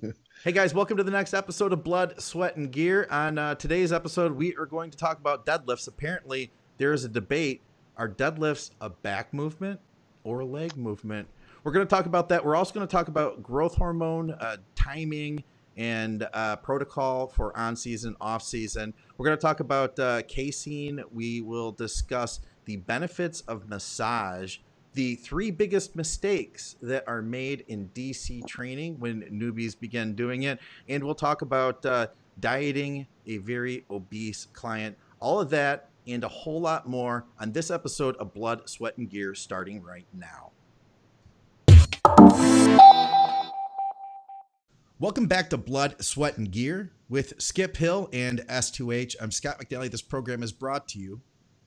Hey guys, welcome to the next episode of Blood, Sweat, and Gear. On today's episode, we are going to talk about deadlifts. Apparently, there is a debate. Are deadlifts a back movement or a leg movement? We're going to talk about that. We're also going to talk about growth hormone, timing, and protocol for on-season, off-season. We're going to talk about casein. We will discuss the benefits of massage, the 3 biggest mistakes that are made in DC training when newbies begin doing it. And we'll talk about dieting a very obese client. All of that and a whole lot more on this episode of Blood, Sweat, and Gear starting right now. Welcome back to Blood, Sweat, and Gear with Skip Hill and S2H. I'm Scott McNally. This program is brought to you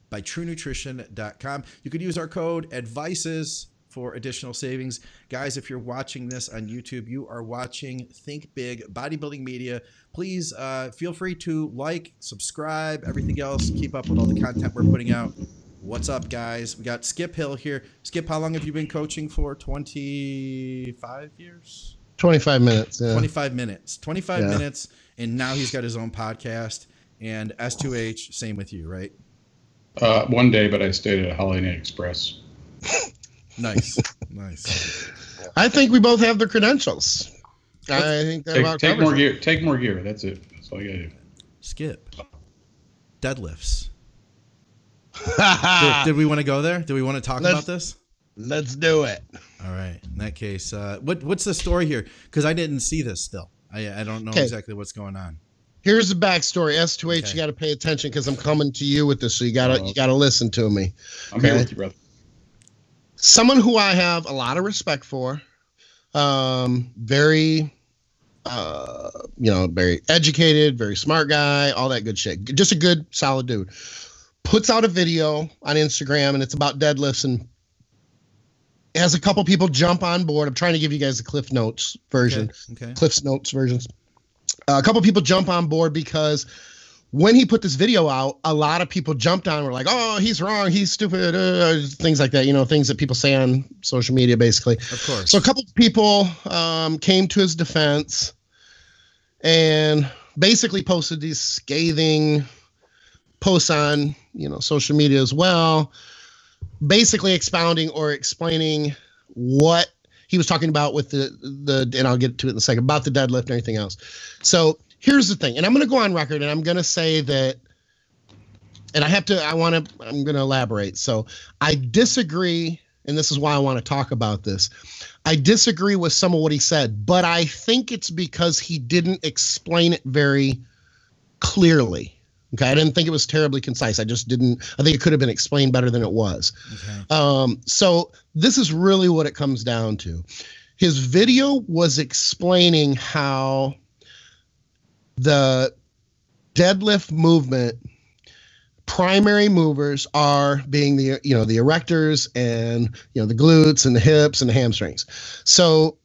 by TrueNutrition.com. You could use our code ADVICES for additional savings. Guys, if you're watching this on YouTube, you are watching Think Big Bodybuilding Media. Please feel free to like, subscribe, everything else. Keep up with all the content we're putting out. What's up, guys? We got Skip Hill here. Skip, how long have you been coaching for? 25 years? 25 minutes. Yeah. 25 minutes. 25 minutes, and now he's got his own podcast. And S2H, same with you, right? One day, but I stayed at Holiday Inn Express. Nice. I think we both have the credentials. I think that take more gear. Take more gear. That's it. That's all you gotta do. Skip. Deadlifts. Did we want to go there? Do we want to talk about this? Let's do it. All right. In that case, what's the story here? Because I didn't see this still. I don't know exactly what's going on. Here's the backstory. S2H, okay. You got to pay attention because I'm coming to you with this, so you gotta listen to me. I'm here with you, brother. Someone who I have a lot of respect for, very educated, very smart guy, all that good shit. Just a good, solid dude. Puts out a video on Instagram, and it's about deadlifts, and has a couple people jump on board. I'm trying to give you guys the Cliff Notes version. Okay. Cliff's Notes versions. A couple people jump on board because when he put this video out, a lot of people jumped on and were like, oh, he's wrong, he's stupid, things like that, things that people say on social media, basically. Of course. So a couple people came to his defense and basically posted these scathing posts on, social media as well, basically expounding or explaining what he was talking about with the and I'll get to it in a second, about the deadlift and everything else. So here's the thing, and I'm going to go on record, and I'm going to say that, and I'm going to elaborate. So I disagree, and this is why I want to talk about this. I disagree with some of what he said, but I think it's because he didn't explain it very clearly. Okay, I didn't think it was terribly concise. I think it could have been explained better than it was. Okay. So this is really what it comes down to. His video was explaining how the deadlift movement primary movers are being the erectors and the glutes and the hips and the hamstrings. So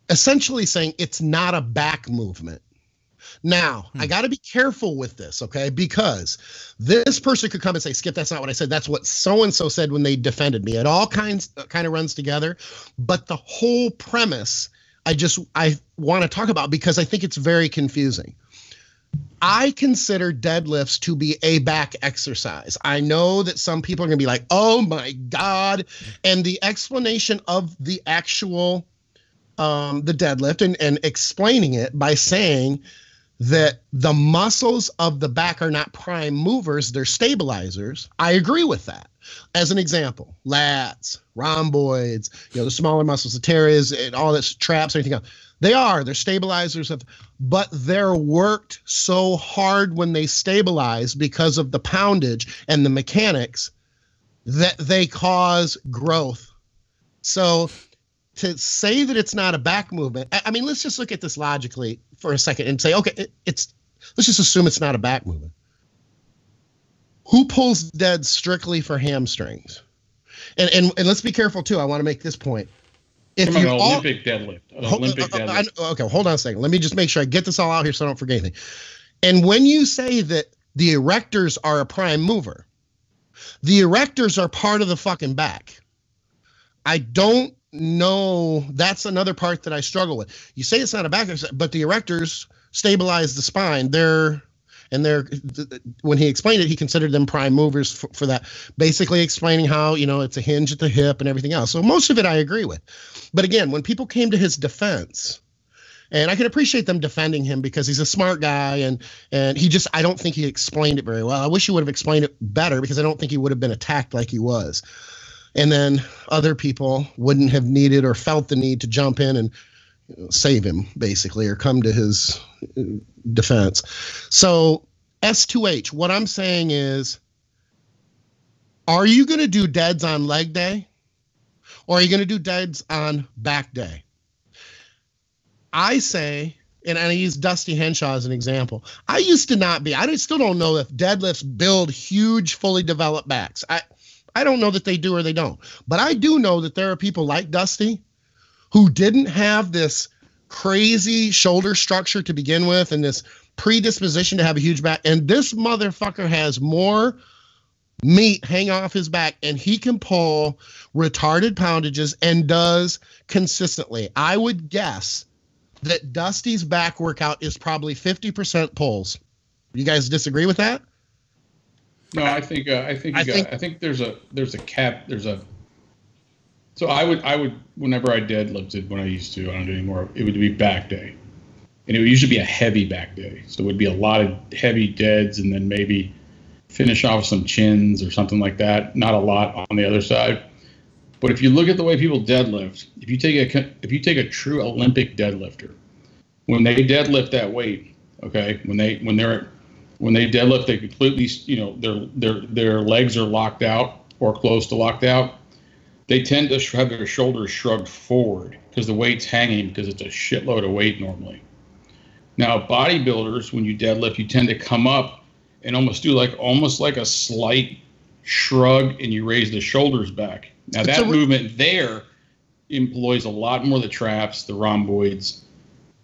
essentially saying it's not a back movement. Now, I got to be careful with this, okay? Because this person could come and say, Skip, that's not what I said. That's what so-and-so said when they defended me. It all kind of runs together. But the whole premise I want to talk about because I think it's very confusing. I consider deadlifts to be a back exercise. I know that some people are going to be like, oh, my God. And the explanation of the actual the deadlift and explaining it by saying that the muscles of the back are not prime movers, they're stabilizers. I agree with that. As an example, lats, rhomboids, the smaller muscles, the teres, and all this, traps, everything else. They're stabilizers, but they're worked so hard when they stabilize because of the poundage and the mechanics that they cause growth. So to say that it's not a back movement, I mean, let's just look at this logically for a second and say, okay, let's just assume it's not a back movement. Who pulls dead strictly for hamstrings? And let's be careful too. I want to make this point. If you Olympic deadlift, okay, hold on a second. Let me just make sure I get this all out here so I don't forget anything. And when you say that the erectors are a prime mover, the erectors are part of the fucking back. I don't know. That's another part that I struggle with. You say it's not a back exercise, but the erectors stabilize the spine. When he explained it, he considered them prime movers for that, basically explaining how, it's a hinge at the hip and everything else. So most of it I agree with. But again, when people came to his defense, and I can appreciate them defending him because he's a smart guy, and I don't think he explained it very well. I wish he would have explained it better, because I don't think he would have been attacked like he was. And then other people wouldn't have needed or felt the need to jump in and save him, basically, or come to his defense. So S2H, what I'm saying is, are you going to do deads on leg day, or are you going to do deads on back day? I say, and I use Dusty Henshaw as an example, I used to not be. I still don't know if deadlifts build huge, fully developed backs. I don't know that they do or they don't. But I do know that there are people like Dusty who didn't have this crazy shoulder structure to begin with and this predisposition to have a huge back. And this motherfucker has more meat hang off his back, and he can pull retarded poundages and does consistently. I would guess that Dusty's back workout is probably 50% pulls. You guys disagree with that? No, I think there's a cap. So I would whenever I deadlifted when I used to, I don't do anymore, it would be back day, and it would usually be a heavy back day. So it would be a lot of heavy deads, and then maybe finish off some chins or something like that. Not a lot on the other side. But if you look at the way people deadlift, if you take a true Olympic deadlifter, when they deadlift that weight, okay, when they deadlift, they completely, their legs are locked out or close to locked out. They tend to have their shoulders shrugged forward because the weight's hanging, because it's a shitload of weight normally. Now, bodybuilders, when you deadlift, you tend to come up and almost like a slight shrug, and you raise the shoulders back. Now, that movement there employs a lot more of the traps, the rhomboids.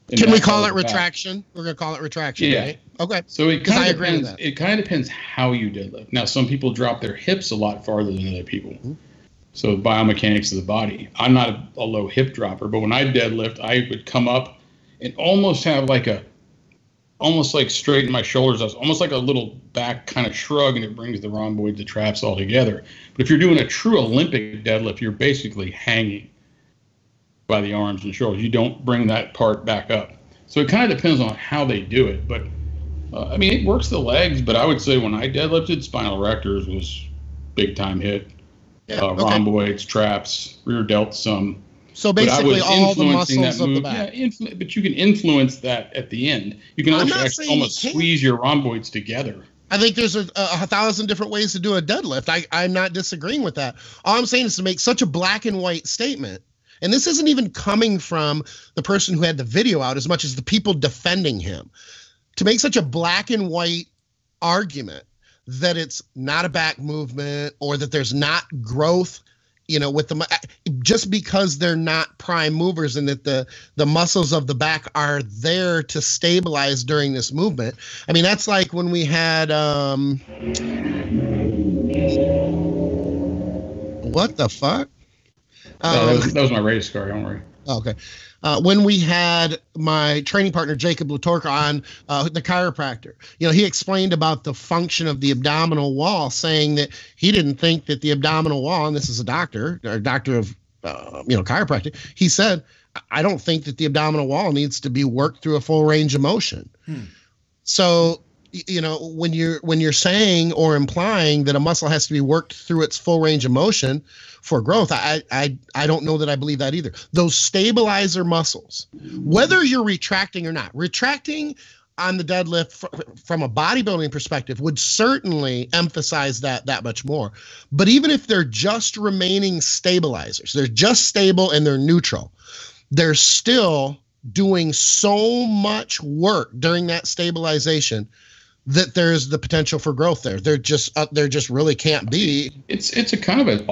Can we call it retraction? We're going to call it retraction, yeah. Right? Okay. So it kind of depends. It kind of depends how you deadlift. Now, some people drop their hips a lot farther than other people. Mm-hmm. So biomechanics of the body. I'm not a low hip dropper, but when I deadlift, I would come up and almost have almost like straighten my shoulders. I was almost like a little back kind of shrug, and it brings the rhomboids, the traps all together. But if you're doing a true Olympic deadlift, you're basically hanging by the arms and shoulders. You don't bring that part back up. So it kind of depends on how they do it. But it works the legs, but I would say when I deadlifted, spinal erectors was big time hit. Yeah, rhomboids, traps, rear delt some. So basically all the muscles of the back. Yeah, but you can influence that at the end. You can actually almost squeeze your rhomboids together. I think there's a 1,000 different ways to do a deadlift. I'm not disagreeing with that. All I'm saying is to make such a black and white statement. And this isn't even coming from the person who had the video out as much as the people defending him. To make such a black and white argument that it's not a back movement, or that there's not growth, with just because they're not prime movers, and that the muscles of the back are there to stabilize during this movement. I mean, that's like when we had, what the fuck? That was my race car. Don't worry. Okay. When we had my training partner, Jacob Latorca, on the chiropractor, he explained about the function of the abdominal wall, saying that he didn't think that the abdominal wall, and this is a doctor of, chiropractic, he said, I don't think that the abdominal wall needs to be worked through a full range of motion. So, when you're saying or implying that a muscle has to be worked through its full range of motion for growth, I don't know that I believe that either. Those stabilizer muscles, whether you're retracting or not, retracting on the deadlift from a bodybuilding perspective would certainly emphasize that much more. But even if they're just remaining stabilizers, they're just stable and they're neutral, they're still doing so much work during that stabilization that there's the potential for growth there. There just really can't be. It's a kind of a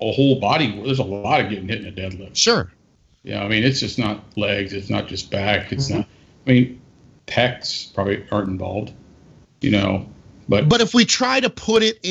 whole body. There's a lot of getting hit in a deadlift. Sure. Yeah, it's just not legs. It's not just back. It's not. Pecs probably aren't involved. But if we try to put it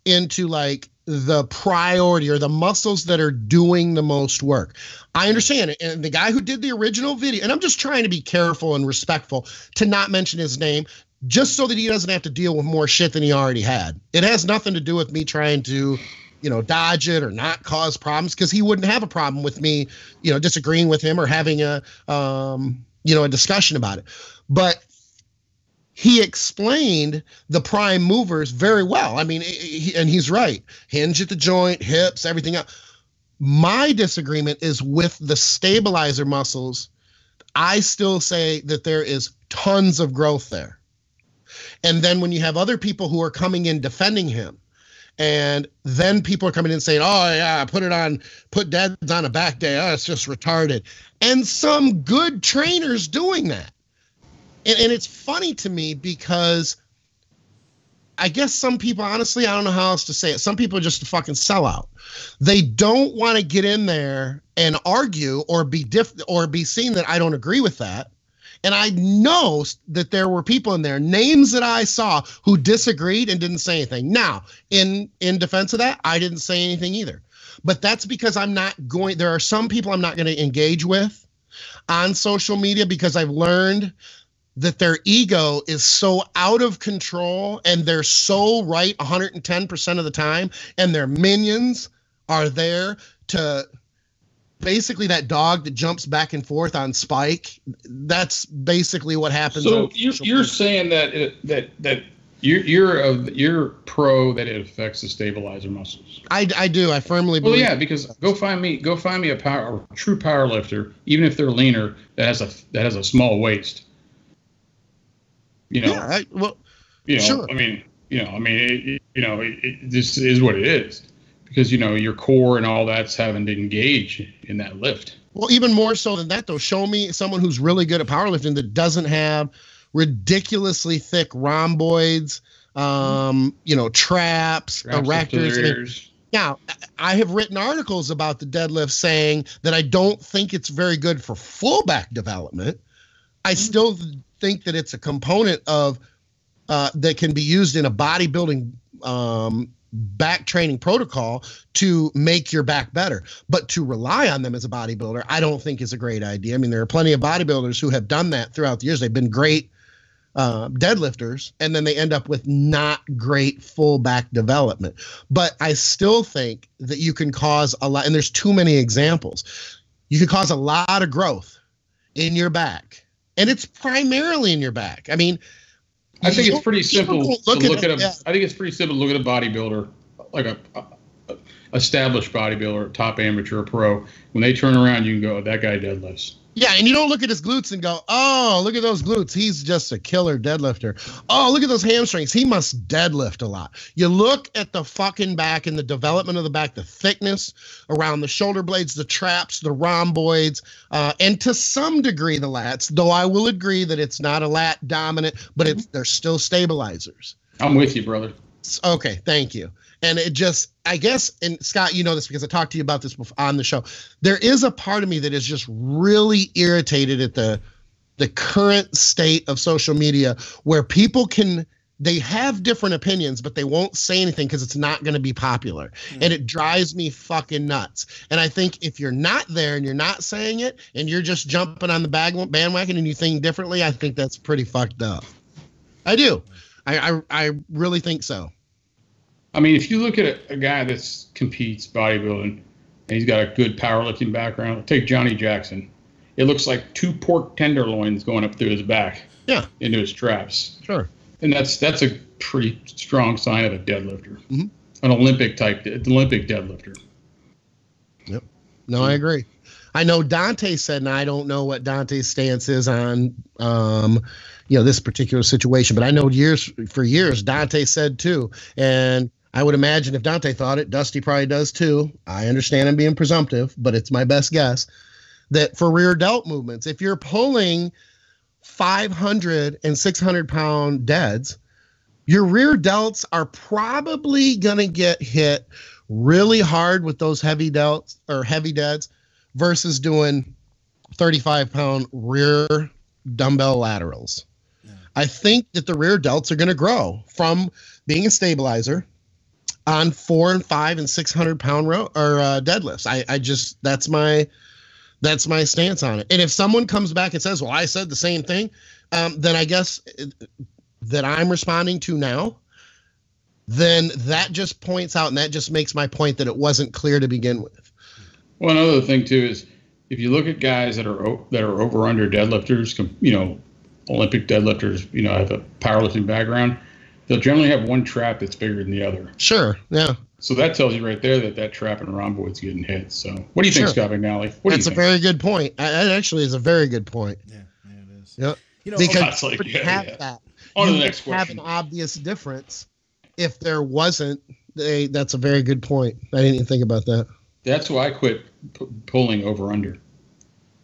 into like the priority or the muscles that are doing the most work. I understand it. And the guy who did the original video, and I'm just trying to be careful and respectful to not mention his name, just so that he doesn't have to deal with more shit than he already had. It has nothing to do with me trying to, you know, dodge it or not cause problems, because he wouldn't have a problem with me, you know, disagreeing with him or having a, you know, a discussion about it. But he explained the prime movers very well. I mean, and he's right. Hinge at the joint, hips, everything else. My disagreement is with the stabilizer muscles. I still say that there is tons of growth there. And then when you have other people who are coming in defending him, and then people are coming in saying, oh yeah, put deads on a back day. Oh, it's just retarded. And some good trainers doing that. And it's funny to me because I guess some people, honestly, I don't know how else to say it. Some people are just a fucking sellout. They don't want to get in there and argue or be seen that I don't agree with that. And I know that there were people in there, names that I saw, who disagreed and didn't say anything. Now, in defense of that, I didn't say anything either. But that's because there are some people I'm not going to engage with on social media, because I've learned that their ego is so out of control and they're so right 110% of the time, and their minions are there to basically that dog that jumps back and forth on Spike. That's basically what happens. So you're saying that you're pro that it affects the stabilizer muscles. I do. I firmly believe. Well, yeah, because go find me a true power lifter, even if they're leaner, that has a small waist. You know, yeah, sure. This is what it is, because, you know, your core and all that's having to engage in that lift. Well, even more so than that, though, show me someone who's really good at powerlifting that doesn't have ridiculously thick rhomboids, you know, traps, erectors. Now, I have written articles about the deadlift saying that I don't think it's very good for full back development. I still think that it's a component of that can be used in a bodybuilding back training protocol to make your back better. But to rely on them as a bodybuilder, I don't think is a great idea. I mean, there are plenty of bodybuilders who have done that throughout the years. They've been great deadlifters, and then they end up with not great full back development. But I still think that you can cause a lot, and there's too many examples. You can cause a lot of growth in your back. And it's primarily in your back. I mean, I think it's pretty simple to look at I think it's pretty simple to look at a bodybuilder, like a established bodybuilder, top amateur, pro. When they turn around, you can go, that guy deadlifts. Yeah, and you don't look at his glutes and go, oh, look at those glutes. He's just a killer deadlifter. Oh, look at those hamstrings. He must deadlift a lot. You look at the fucking back and the development of the back, the thickness around the shoulder blades, the traps, the rhomboids, and to some degree the lats, though I will agree that it's not a lat dominant, but they're still stabilizers. I'm with you, brother. Okay, thank you. And it just, I guess, and Scott, you know this because I talked to you about this before on the show. There is a part of me that is just really irritated at the current state of social media, where people they have different opinions, but they won't say anything because it's not going to be popular. And it drives me fucking nuts. And I think if you're not there and you're not saying it and you're just jumping on the bandwagon and you think differently, I think that's pretty fucked up. I do. I really think so. I mean, if you look at a guy that competes bodybuilding and he's got a good powerlifting background, take Johnny Jackson. It looks like 2 pork tenderloins going up through his back, into his traps. Sure. And that's a pretty strong sign of a deadlifter, an Olympic deadlifter. Yep. No, I agree. I know Dante said, and I don't know what Dante's stance is on, this particular situation, but I know for years Dante said too, and I would imagine if Dante thought it, Dusty probably does too. I understand I'm being presumptive, but it's my best guess that for rear delt movements, if you're pulling 500 and 600 pound deads, your rear delts are probably going to get hit really hard with those heavy delts or heavy deads versus doing 35-pound rear dumbbell laterals. Yeah. I think that the rear delts are going to grow from being a stabilizer on 400 and 500 and 600 pound deadlifts. I just, that's my stance on it. And if someone comes back and says, well, I said the same thing, then I guess that I'm responding to now, then that just points out, and that just makes my point that it wasn't clear to begin with. Well, another thing too is if you look at guys that are over under deadlifters, Olympic deadlifters, have a powerlifting background, they'll generally have one trap that's bigger than the other. Sure. Yeah. So that tells you right there that trap and rhomboid's getting hit. So what do you think, Scott McNally? That's a very good point. That actually is a very good point. Yeah, it is. Yep. Because that. On to the next question. Have an obvious difference if there wasn't. That's a very good point. I didn't even think about that. That's why I quit pulling over under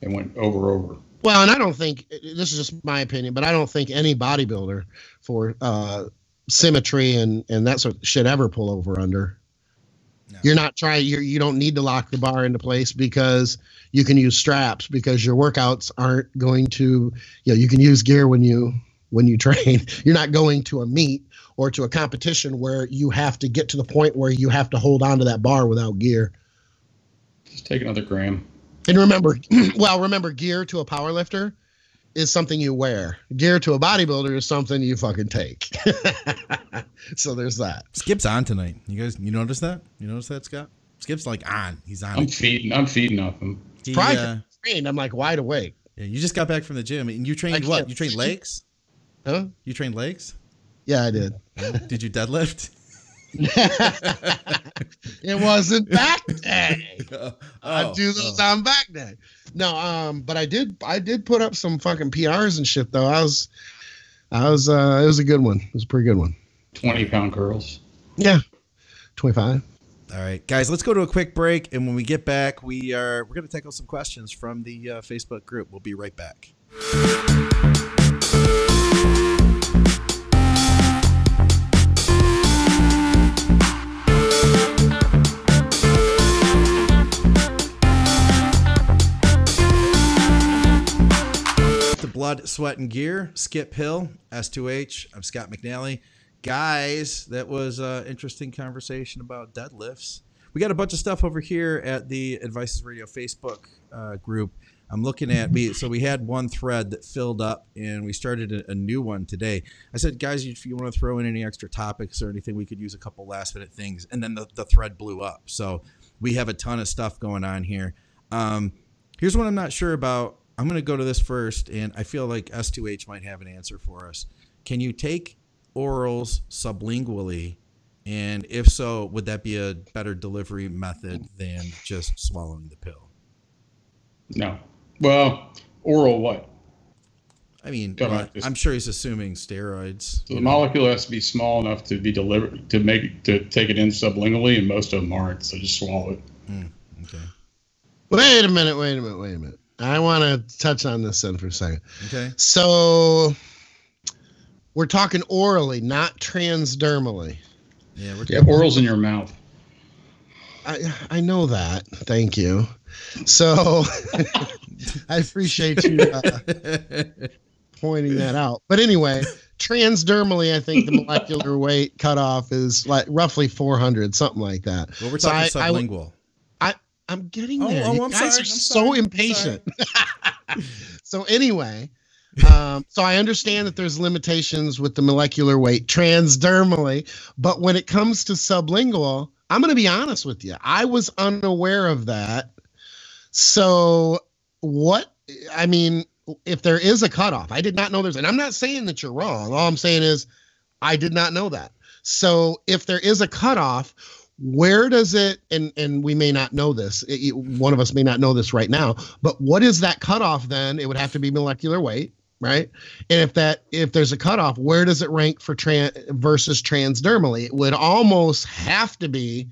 and went over. Well, and I don't think, this is just my opinion, but I don't think any bodybuilder for symmetry and that sort of shit ever pull over under. No. You're not trying, you don't need to lock the bar into place because you can use straps, because your workouts aren't going to, you can use gear when you train. You're not going to a meet or to a competition where you have to get to the point where you have to hold on to that bar without gear. Just take another gram. And remember, gear to a power lifter is something you wear. Gear to a bodybuilder is something you fucking take. So there's that. Skip's on tonight. You guys, you notice that? You notice that, Scott? Skip's like on. He's on. I'm feeding off him. Trained. I'm like wide awake. Yeah, you just got back from the gym and you trained what? You trained legs? Huh? You trained legs? Yeah, I did. Did you deadlift? It wasn't back day. I do those on back day. No, but I did put up some fucking PRs and shit though. It was a good one. It was a pretty good one. 20-pound curls. Yeah. 25. All right, guys, let's go to a quick break, and when we get back, we're going to tackle some questions from the Facebook group. We'll be right back. Blood, Sweat, and Gear, Skip Hill, S2H. I'm Scott McNally. Guys, that was an interesting conversation about deadlifts. We got a bunch of stuff over here at the Advices Radio Facebook group. I'm looking at so we had one thread that filled up, and we started a new one today. I said, guys, if you want to throw in any extra topics or anything, we could use a couple last minute things. And then the thread blew up. So we have a ton of stuff going on here. Here's what I'm not sure about. I'm going to go to this first, and I feel like S2H might have an answer for us. Can you take orals sublingually? And if so, would that be a better delivery method than just swallowing the pill? No. Well, oral what? I mean, I'm sure he's assuming steroids. So the molecule has to be small enough to be delivered to take it in sublingually, and most of them aren't. So just swallow it. Okay. Wait a minute. I want to touch on this then for a second. Okay. So we're talking orally, not transdermally. Yeah, oral's in your mouth. I know that. Thank you. So I appreciate you pointing that out. But anyway, transdermally, I think the molecular weight cutoff is like roughly 400, something like that. Well, we're talking sublingual. I'm getting there. I'm guys sorry. are so impatient. So anyway, so I understand that there's limitations with the molecular weight transdermally, but when it comes to sublingual, I'm going to be honest with you. I was unaware of that. So if there is a cutoff, I did not know and I'm not saying that you're wrong. All I'm saying is I did not know that. So if there is a cutoff, where does it, and we may not know this, one of us may not know this right now, but what is that cutoff then? It would have to be molecular weight, right? And if there's a cutoff, where does it rank for versus transdermally? It would almost have to be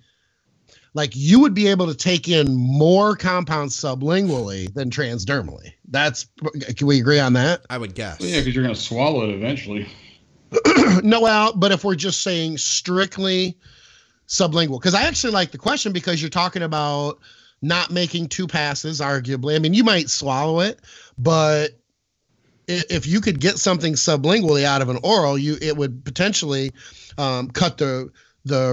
like you would be able to take in more compounds sublingually than transdermally. Can we agree on that? I would guess. Well, yeah, because you're going to swallow it eventually. No, well, but if we're just saying strictly sublingual, because I actually like the question because you're talking about not making two passes, arguably. I mean, you might swallow it, but if you could get something sublingually out of an oral, it would potentially cut the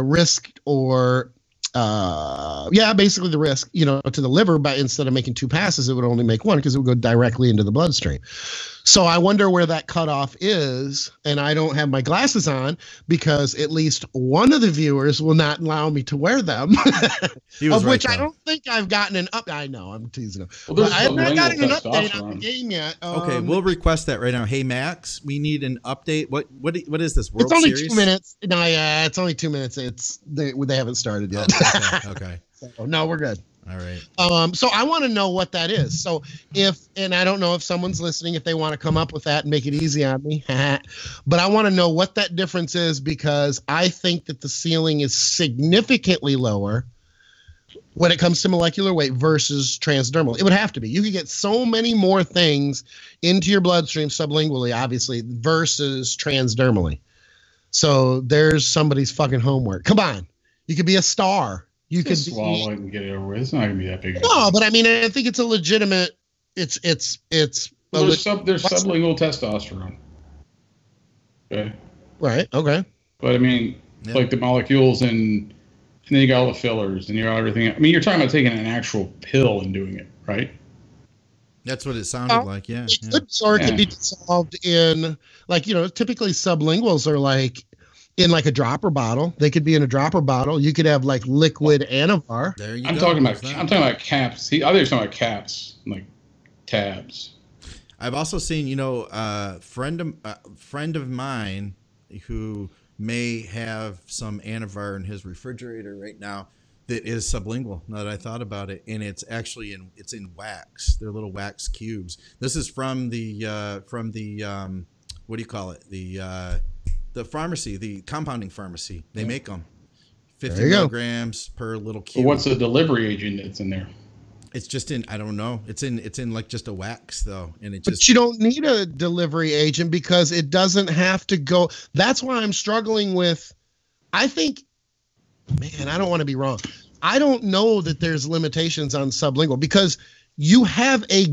risk or basically the risk, to the liver, but instead of making 2 passes, it would only make 1 because it would go directly into the bloodstream. So I wonder where that cutoff is, and I don't have my glasses on because at least one of the viewers will not allow me to wear them, of which I don't think I've gotten an update. I know, I'm teasing him. Well, I have not gotten an update on the game yet. Okay, we'll request that right now. Hey, Max, we need an update. What is this, World Series? It's only Series? 2 minutes. No, yeah, it's only 2 minutes. They haven't started yet. Oh, okay. So, no, we're good. All right. So I want to know what that is. So and I don't know if someone's listening, if they want to come up with that and make it easy on me, but I want to know what that difference is, because I think that the ceiling is significantly lower when it comes to molecular weight versus transdermal. It would have to be. You could get so many more things into your bloodstream sublingually, obviously, versus transdermally. So there's somebody's fucking homework. Come on. You could be a star. You could swallow it and get it over with. It's not gonna be that big. No, but I mean, I think it's a legitimate. It's. Well, there's sublingual testosterone. Okay. Right. Okay. But I mean, like the molecules, and then you got all the fillers, and you got everything. I mean, you're talking about taking an actual pill and doing it, right? That's what it sounded like. Yeah. It could, or it could be dissolved in, like, typically sublinguals are like in like a dropper bottle. They could be in a dropper bottle. You could have like liquid Anavar. There you I'm go. talking about caps. I think you're talking about caps, like tabs. I've also seen, a friend of mine who may have some Anavar in his refrigerator right now that is sublingual. Now that I thought about it, and it's actually it's in wax. They're little wax cubes. This is from the what do you call it? The pharmacy, the compounding pharmacy. They make them 50 milligrams per little cube. But what's the delivery agent that's in there? It's just I don't know. It's in like just a wax though. And but you don't need a delivery agent because it doesn't have to go. That's why I'm struggling with, I think, man, I don't want to be wrong. I don't know that there's limitations on sublingual because you have a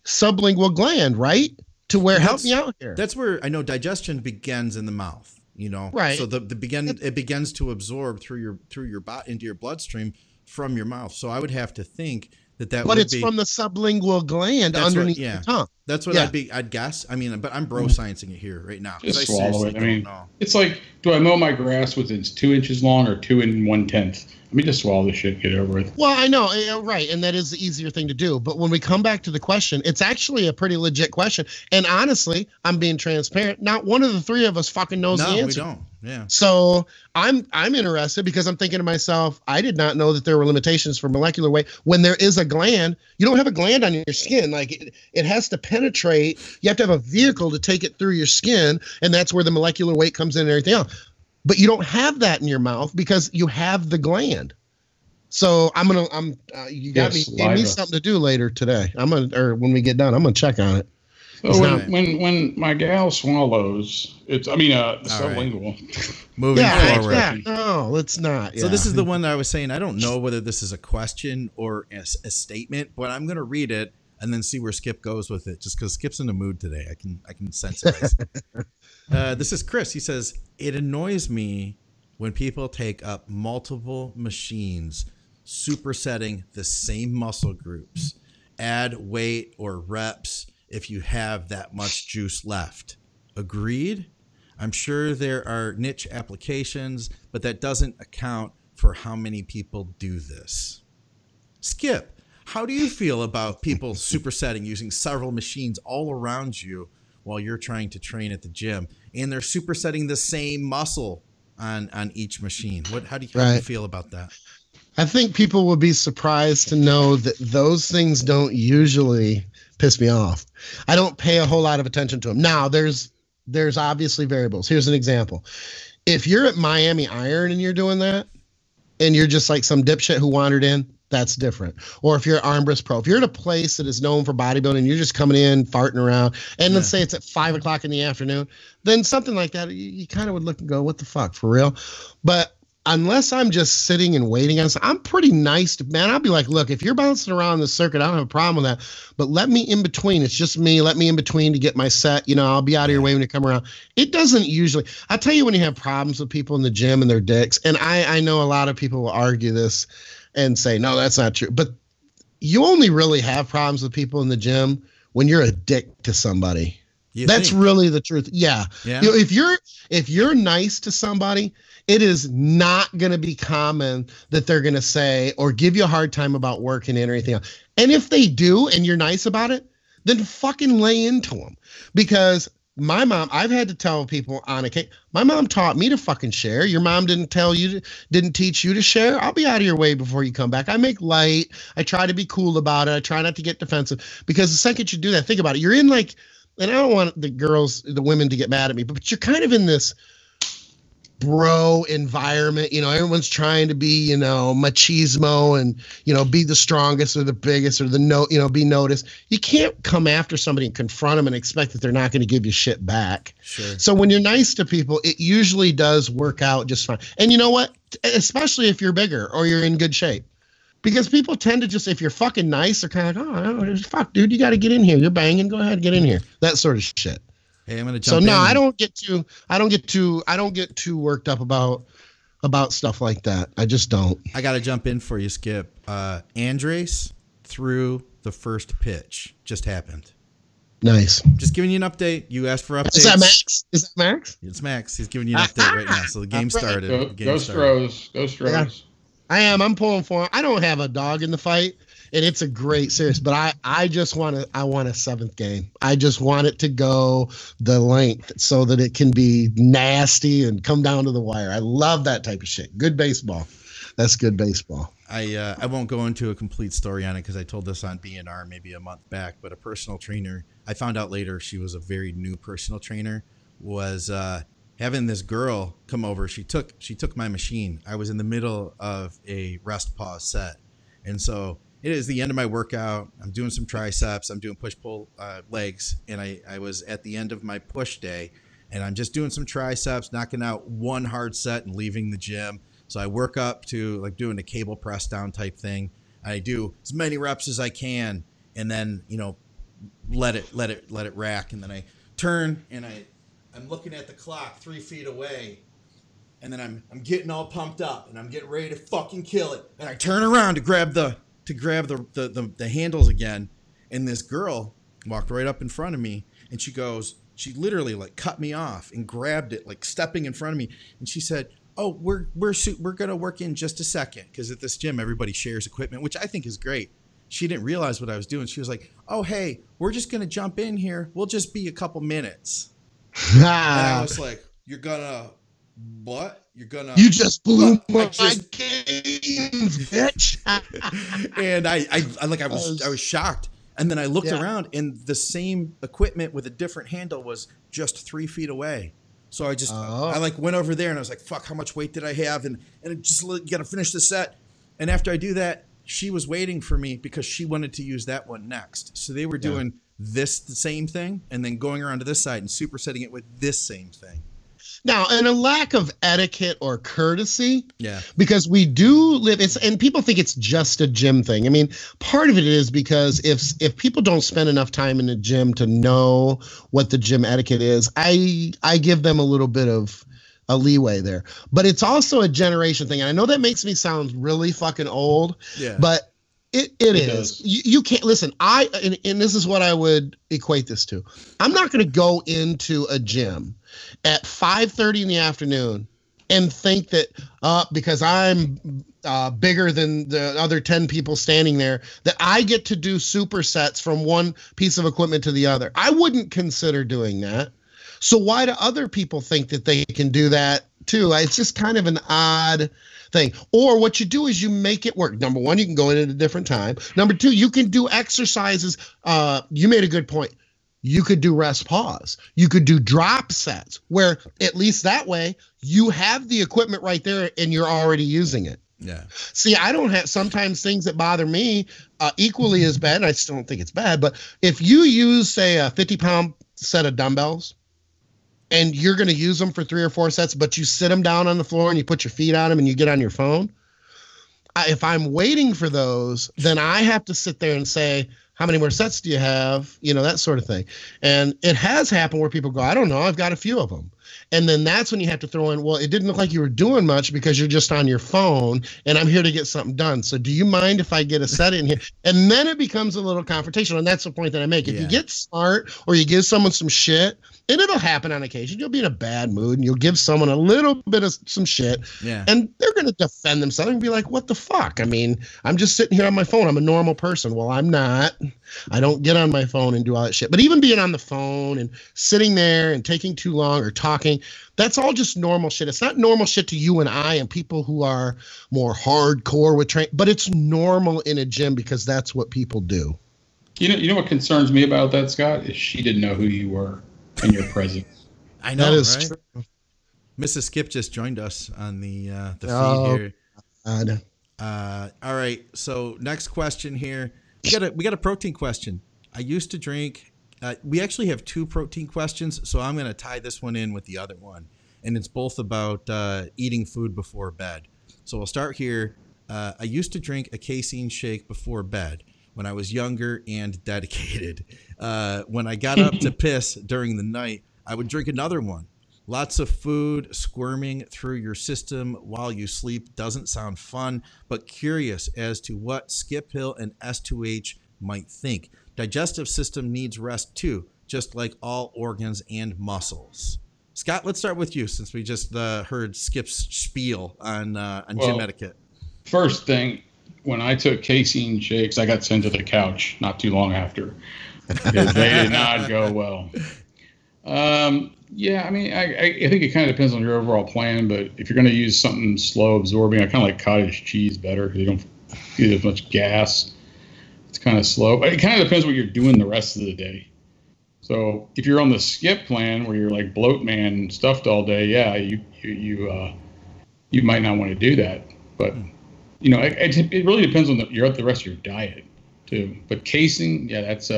sublingual gland, right? To where, help me out here. That's where I know digestion begins in the mouth, Right. So it begins to absorb through your body into your bloodstream from your mouth. So I would have to think that but would it's be from the sublingual gland underneath the tongue. That's what I'd guess. I mean, but I'm bro sciencing it here right now. Just swallow it. I mean, it's like, do I mow my grass with it's 2 inches long or 2 1/10? Let me just swallow this shit, get it over with. Well, I know, right, and that is the easier thing to do. But when we come back to the question, it's actually a pretty legit question. And honestly, I'm being transparent. Not one of the three of us fucking knows the answer. No, we don't. Yeah. So I'm interested because I'm thinking to myself, I did not know that there were limitations for molecular weight. When there is a gland, you don't have a gland on your skin. Like it has to penetrate. You have to have a vehicle to take it through your skin, and that's where the molecular weight comes in and everything else. But you don't have that in your mouth because you have the gland. So you gave me something to do later today. When we get done, I'm gonna check on it. So when my gal swallows, sublingual. Right. Moving forward. Yeah, no, let's not. Yeah. So this is the one that I was saying. I don't know whether this is a question or a statement, but I'm gonna read it and then see where Skip goes with it. Just because Skip's in the mood today, I can sense it. This is Chris. He says, it annoys me when people take up multiple machines, supersetting the same muscle groups, add weight or reps if you have that much juice left. Agreed? I'm sure there are niche applications, but that doesn't account for how many people do this. Skip, how do you feel about people supersetting using several machines all around you while you're trying to train at the gym, and they're supersetting the same muscle on each machine? How do you feel about that? I think people will be surprised to know that those things don't usually piss me off. I don't pay a whole lot of attention to them. Now, there's obviously variables. Here's an example. If you're at Miami Iron and you're doing that, and you're just like some dipshit who wandered in, that's different. Or if you're at Armbrust Pro, if you're at a place that is known for bodybuilding, you're just coming in, farting around, and let's say it's at 5 o'clock in the afternoon, then something like that, you kind of would look and go, what the fuck, for real? But unless I'm just sitting and waiting on something, I'm pretty nice to, man. I'll be like, look, if you're bouncing around the circuit, I don't have a problem with that. But let me in between. It's just me. Let me in between to get my set. You know, I'll be out of your way when you come around. It doesn't usually. I tell you when you have problems with people in the gym and their dicks, and I know a lot of people will argue this and say, no, that's not true. But you only really have problems with people in the gym when you're a dick to somebody. That's really the truth. Yeah. You know, if you're nice to somebody, it is not going to be common that they're going to say or give you a hard time about working in or anything else. And if they do and you're nice about it, then fucking lay into them. Because my mom, I've had to tell people on occasion, my mom taught me to fucking share. Your mom didn't teach you to share. I'll be out of your way before you come back. I make light. I try to be cool about it. I try not to get defensive, because the second you do that, think about it. You're in like, and I don't want the women to get mad at me, but you're kind of in this bro environment. You know, everyone's trying to be, you know, machismo and, you know, be the strongest or the biggest or be noticed. You can't come after somebody and confront them and expect that they're not going to give you shit back. Sure. So when you're nice to people, it usually does work out just fine. And you know what? Especially if you're bigger or you're in good shape. Because people tend to just, if you're fucking nice, they're kind of like, oh, fuck, dude, you got to get in here. You're banging. Go ahead, get in here. That sort of shit. Hey, I'm gonna jump in. So no, I don't get too worked up about stuff like that. I just don't. I got to jump in for you, Skip. Andres threw the first pitch. Just happened. Nice. Just giving you an update. You asked for updates. Is that Max? It's Max. He's giving you an update right now. So the game started. Go Stros. Go Stros. Yeah. I am. I'm pulling for him. I don't have a dog in the fight, and it's a great series. But I just want a 7th game. I just want it to go the length so that it can be nasty and come down to the wire. I love that type of shit. Good baseball. That's good baseball. I won't go into a complete story on it because I told this on BNR maybe a month back. But a personal trainer, I found out later she was a very new personal trainer, was having this girl come over. She took my machine. I was in the middle of a rest pause set. And so it is the end of my workout. I'm doing some triceps. I'm doing push-pull legs. And I was at the end of my push day. And I'm just doing some triceps, knocking out one hard set and leaving the gym. So I work up to like doing a cable press down type thing. I do as many reps as I can. And then, you know, let it rack. And then I turn and I'm looking at the clock 3 feet away, and then I'm getting all pumped up, and I'm getting ready to fucking kill it. And I turn around to grab the handles again, and this girl walked right up in front of me, and she literally like cut me off and grabbed it, like stepping in front of me, and she said, "Oh, we're gonna work in just a second," because at this gym everybody shares equipment, which I think is great. She didn't realize what I was doing. She was like, "Oh, hey, we're just gonna jump in here. We'll just be a couple minutes." And I was like, "You're gonna what? You're gonna?" You just blew my games, bitch. And I was shocked. And then I looked around, and the same equipment with a different handle was just 3 feet away. So I like went over there, and I was like, "Fuck, how much weight did I have?" And it just got to finish the set. And after I do that, she was waiting for me because she wanted to use that one next. So they were doing the same thing and then going around to this side and supersetting it with this same thing. Now, and a lack of etiquette or courtesy. Yeah. Because we do live, and people think it's just a gym thing. I mean, part of it is because if people don't spend enough time in the gym to know what the gym etiquette is, I give them a little bit of a leeway there. But it's also a generation thing. And I know that makes me sound really fucking old, but it is. You can't listen. And this is what I would equate this to. I'm not going to go into a gym at 5:30 in the afternoon and think that because I'm bigger than the other 10 people standing there, that I get to do supersets from one piece of equipment to the other. I wouldn't consider doing that. So why do other people think that they can do that too? It's just kind of an odd thing. Or what you do is you make it work. Number one, you can go in at a different time. Number two, you can do exercises. You made a good point. You could do rest pause. You could do drop sets where at least that way you have the equipment right there and you're already using it. Yeah. See, I don't have sometimes things that bother me equally as bad. And I still don't think it's bad. But if you use, say, a 50-pound set of dumbbells and you're going to use them for 3 or 4 sets, but you sit them down on the floor and you put your feet on them and you get on your phone. If I'm waiting for those, then I have to sit there and say, how many more sets do you have? You know, that sort of thing. And it has happened where people go, I don't know, I've got a few of them. And then that's when you have to throw in, well, it didn't look like you were doing much because you're just on your phone and I'm here to get something done. So do you mind if I get a set in here? And then it becomes a little confrontational. And that's the point that I make. If you get smart or you give someone some shit, and it'll happen on occasion, you'll be in a bad mood and you'll give someone a little bit of some shit and they're going to defend themselves and be like, what the fuck? I mean, I'm just sitting here on my phone. I'm a normal person. Well, I'm not. I don't get on my phone and do all that shit. But even being on the phone and sitting there and taking too long or talking, that's all just normal shit. It's not normal shit to you and I and people who are more hardcore with training, but it's normal in a gym because that's what people do. You know what concerns me about that, Scott, is she didn't know who you were in your presence. I know, that is right? true. Mrs. Skip just joined us on the feed here. God. All right, so next question here. We got a protein question. I used to drink. We actually have 2 protein questions, so I'm going to tie this one in with the other one, and it's both about eating food before bed. So we'll start here. I used to drink a casein shake before bed when I was younger and dedicated. When I got up to piss during the night, I would drink another one. Lots of food squirming through your system while you sleep doesn't sound fun, but curious as to what Skip Hill and S2H might think. Digestive system needs rest too, just like all organs and muscles. Scott, let's start with you since we just heard Skip's spiel on gym etiquette. First thing, when I took casein shakes, I got sent to the couch not too long after because they did not go well. Yeah, I mean, I think it kind of depends on your overall plan, but if you're going to use something slow absorbing, I kind of like cottage cheese better because you don't get as much gas. It's kind of slow, but it kind of depends what you're doing the rest of the day. So if you're on the skip plan where you're like bloat man stuffed all day, yeah, you might not want to do that, but you know, it really depends on the rest of your diet too. But casein, yeah, that's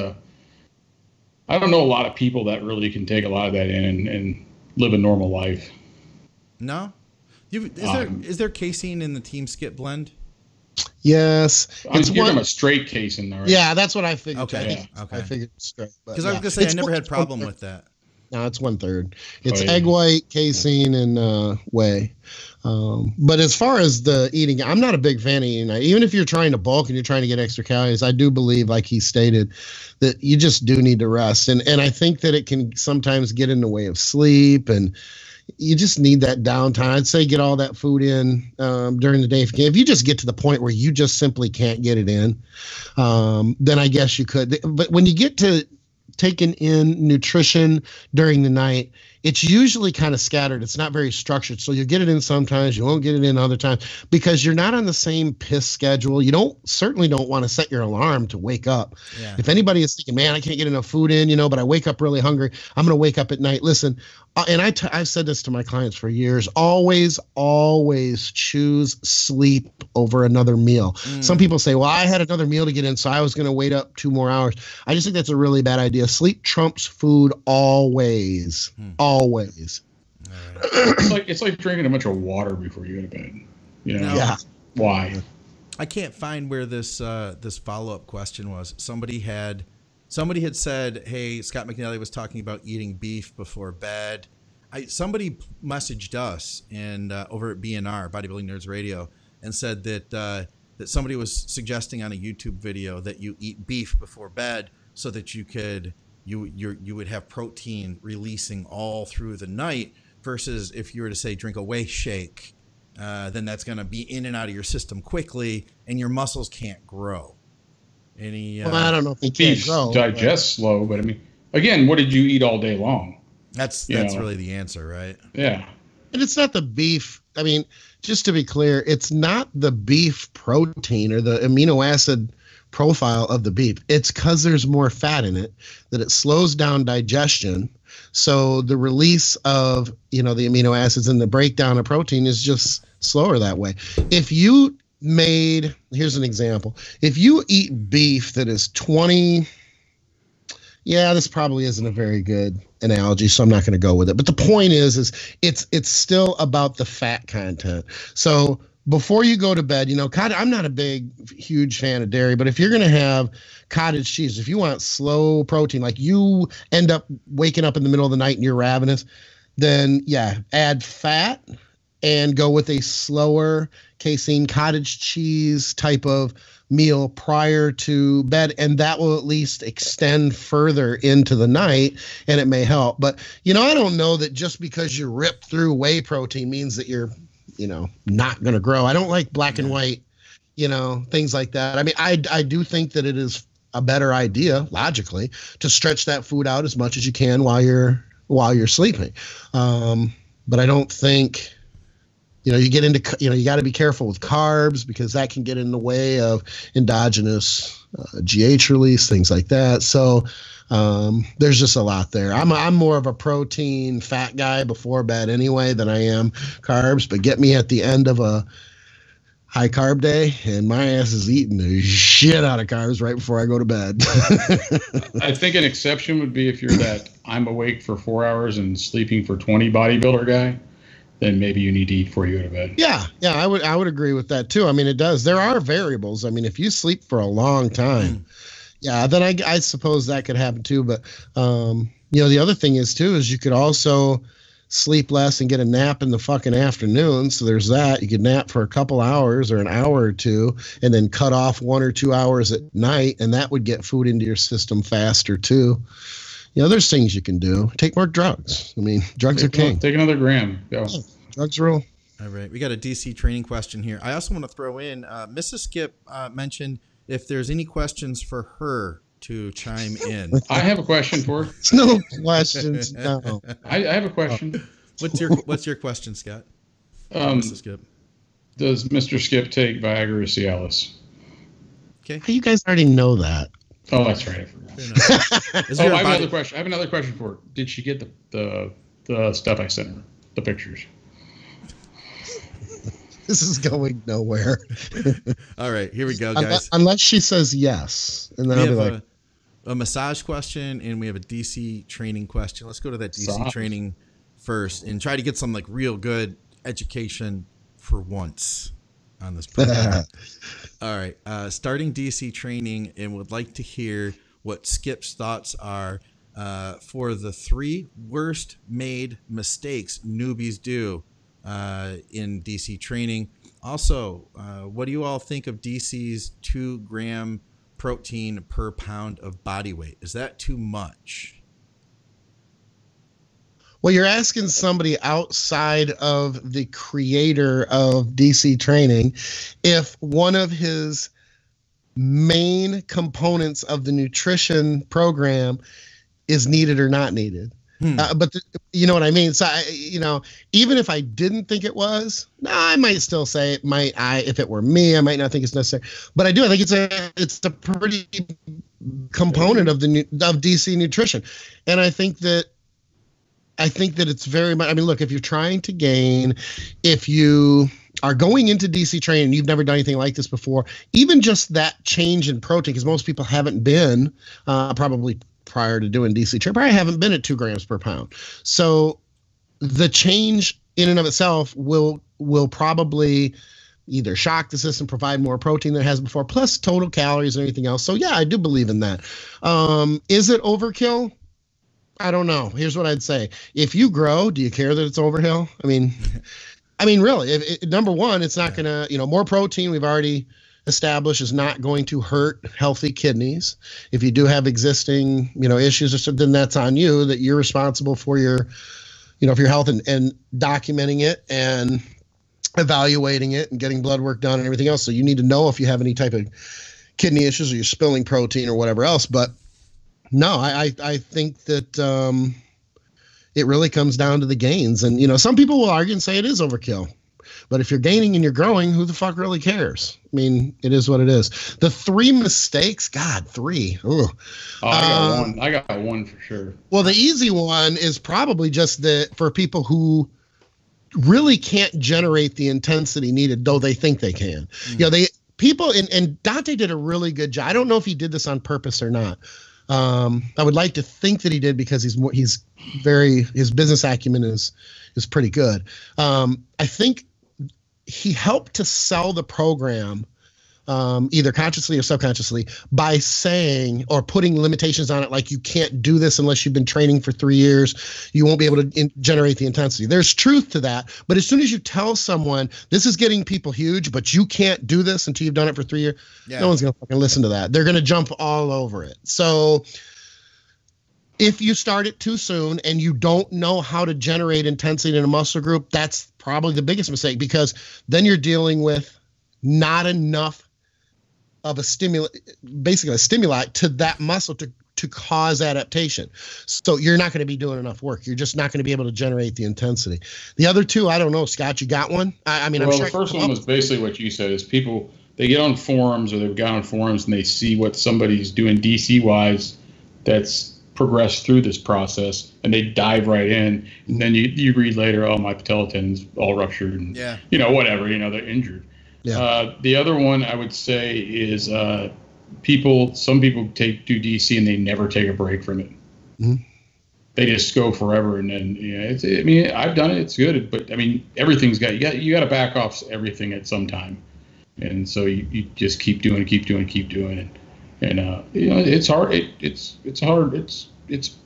I don't know a lot of people that really can take a lot of that in and live a normal life. No, is there casein in the Team Skip blend? Yes, you're talking about straight casein, though, right? Yeah, that's what I figured. Okay, I figured straight. Because I was gonna say I never had problem with that. No, it's 1/3. It's egg white, casein, and whey. But as far as the eating, I'm not a big fan of eating. Even if you're trying to bulk and you're trying to get extra calories, I do believe, like he stated, that you just do need to rest. And I think that it can sometimes get in the way of sleep, and you just need that downtime. I'd say get all that food in during the day. If you just get to the point where you just simply can't get it in, then I guess you could. But when you get to taking in nutrition during the night, it's usually kind of scattered. It's not very structured. So you get it in sometimes, you won't get it in other times because you're not on the same piss schedule. You certainly don't want to set your alarm to wake up. Yeah. If anybody is thinking, man, I can't get enough food in, but I wake up really hungry, I'm going to wake up at night. Listen, and I've said this to my clients for years, always choose sleep over another meal. Some people say, well, I had another meal to get in, so I was going to wait up 2 more hours. I just think that's a really bad idea. Sleep trumps food always. Always. It's like drinking a bunch of water before you go to bed. Yeah. Why? I can't find where this follow-up question was. Somebody had said, "Hey, Scott McNally was talking about eating beef before bed." Somebody messaged us and over at BNR, Bodybuilding Nerds Radio, and said that somebody was suggesting on a YouTube video that you eat beef before bed so that you would have protein releasing all through the night, versus if you were to say drink a whey shake, then that's going to be in and out of your system quickly and your muscles can't grow. Well, I don't know if beef digests slow, but I mean, again, what did you eat all day long? That's really the answer, right? Yeah. And it's not the beef. I mean, just to be clear, it's not the beef protein or the amino acid profile of the beef. It's because there's more fat in it that it slows down digestion. So the release of, the amino acids and the breakdown of protein is just slower that way. Here's an example. If you eat beef that is 20, Yeah, this probably isn't a very good analogy, so I'm not going to go with it. But the point is it's still about the fat content. So before you go to bed, I'm not a huge fan of dairy, but if you're going to have cottage cheese, if you want slow protein, like you end up waking up in the middle of the night and you're ravenous, then yeah, add fat and go with a slower casein cottage cheese type of meal prior to bed, and that will at least extend further into the night, and it may help. But I don't know that just because you rip through whey protein means that you're not going to grow. I don't like black and white things like that. I mean, I do think that it is a better idea logically to stretch that food out as much as you can while you're sleeping, but I don't think you get into, you got to be careful with carbs because that can get in the way of endogenous GH release, things like that. So there's just a lot there. I'm more of a protein fat guy before bed anyway than I am carbs, but get me at the end of a high carb day and my ass is eating the shit out of carbs right before I go to bed. I think an exception would be if you're that I'm awake for 4 hours and sleeping for 20 bodybuilder guy. Then maybe you need to eat before you go to bed. Yeah, I would agree with that too. I mean, it does. There are variables. I mean, if you sleep for a long time, yeah, then I suppose that could happen too. But the other thing is you could also sleep less and get a nap in the fucking afternoon. So there's that. You could nap for a couple hours or an hour or two, and then cut off 1 or 2 hours at night, and that would get food into your system faster too. There's things you can do. Take more drugs. I mean, drugs are king. Take another gram. Go. Drugs rule. All right. We got a DC training question here. I also want to throw in, Mrs. Skip mentioned if there's any questions for her to chime in. I have a question for her. No questions. No. I have a question. What's your question, Scott? Mrs. Skip. Does Mr. Skip take Viagra or Cialis? Okay. You guys already know that. Oh, that's right. I forgot. I have another question. I have another question for her. Did she get the stuff I sent her? The pictures? This is going nowhere. All right, here we go, guys. Unless she says yes, and then I'll be like, a massage question, and we have a DC training question. Let's go to that DC training first, and try to get some real good education for once on this program. All right, starting DC training, and would like to hear what Skip's thoughts are for the 3 worst made mistakes newbies do in DC training. Also, what do you all think of DC's 2 gram protein per pound of body weight? Is that too much? Well, you're asking somebody outside of the creator of DC training if one of his main components of the nutrition program is needed or not needed. But you know what I mean? So, even if I didn't think it was, I might still say it might. If it were me, I might not think it's necessary. But I do. I think it's a pretty component of DC nutrition, and I think that it's very much. I mean, look, if you're trying to gain, if you are going into DC training, you've never done anything like this before, even just that change in protein, because most people haven't been probably prior to doing DC training, probably haven't been at 2 grams per pound. So the change in and of itself will probably either shock the system, provide more protein than it has before, plus total calories and everything else. So yeah, I do believe in that. Is it overkill? I don't know. Here's what I'd say. If you grow, do you care that it's overkill? I mean, really, number one, it's not going to, more protein we've already established is not going to hurt healthy kidneys. If you do have existing, issues or something, that's on you, that you're responsible for your, for your health and documenting it and evaluating it and getting blood work done and everything else. So you need to know if you have any type of kidney issues or you're spilling protein or whatever else. But no, I think that it really comes down to the gains. And, some people will argue and say it is overkill. But if you're gaining and you're growing, who the fuck really cares? I mean, it is what it is. The 3 mistakes, God, 3. Ooh. Oh, I got one. I got one for sure. Well, the easy one is probably just that for people who really can't generate the intensity needed, though they think they can. Mm. People, and Dante did a really good job. I don't know if he did this on purpose or not. I would like to think that he did because his business acumen is pretty good. I think he helped to sell the program, either consciously or subconsciously, by saying or putting limitations on it, like you can't do this unless you've been training for 3 years. You won't be able to generate the intensity. There's truth to that, but as soon as you tell someone this is getting people huge, but you can't do this until you've done it for 3 years, no one's gonna fucking listen to that. They're gonna jump all over it. So if you start it too soon and you don't know how to generate intensity in a muscle group, that's probably the biggest mistake, because then you're dealing with not enough of a stimuli to that muscle to cause adaptation. So you're not going to be doing enough work. You're just not going to be able to generate the intensity. The other two, I don't know, Scott, you got one? I mean, well, I'm sure the first one was basically what you said, is people, they get on forums or they've got on forums and they see what somebody's doing DC wise that's progressed through this process, and they dive right in, and then you read later, oh, my patella tendon's all ruptured, and whatever, they're injured. Yeah. The other one I would say is some people do DC and they never take a break from it. Mm-hmm. They just go forever, and then I've done it. It's good, but everything's you got to back off everything at some time, and so you just keep doing, and it's hard. It's hard. It's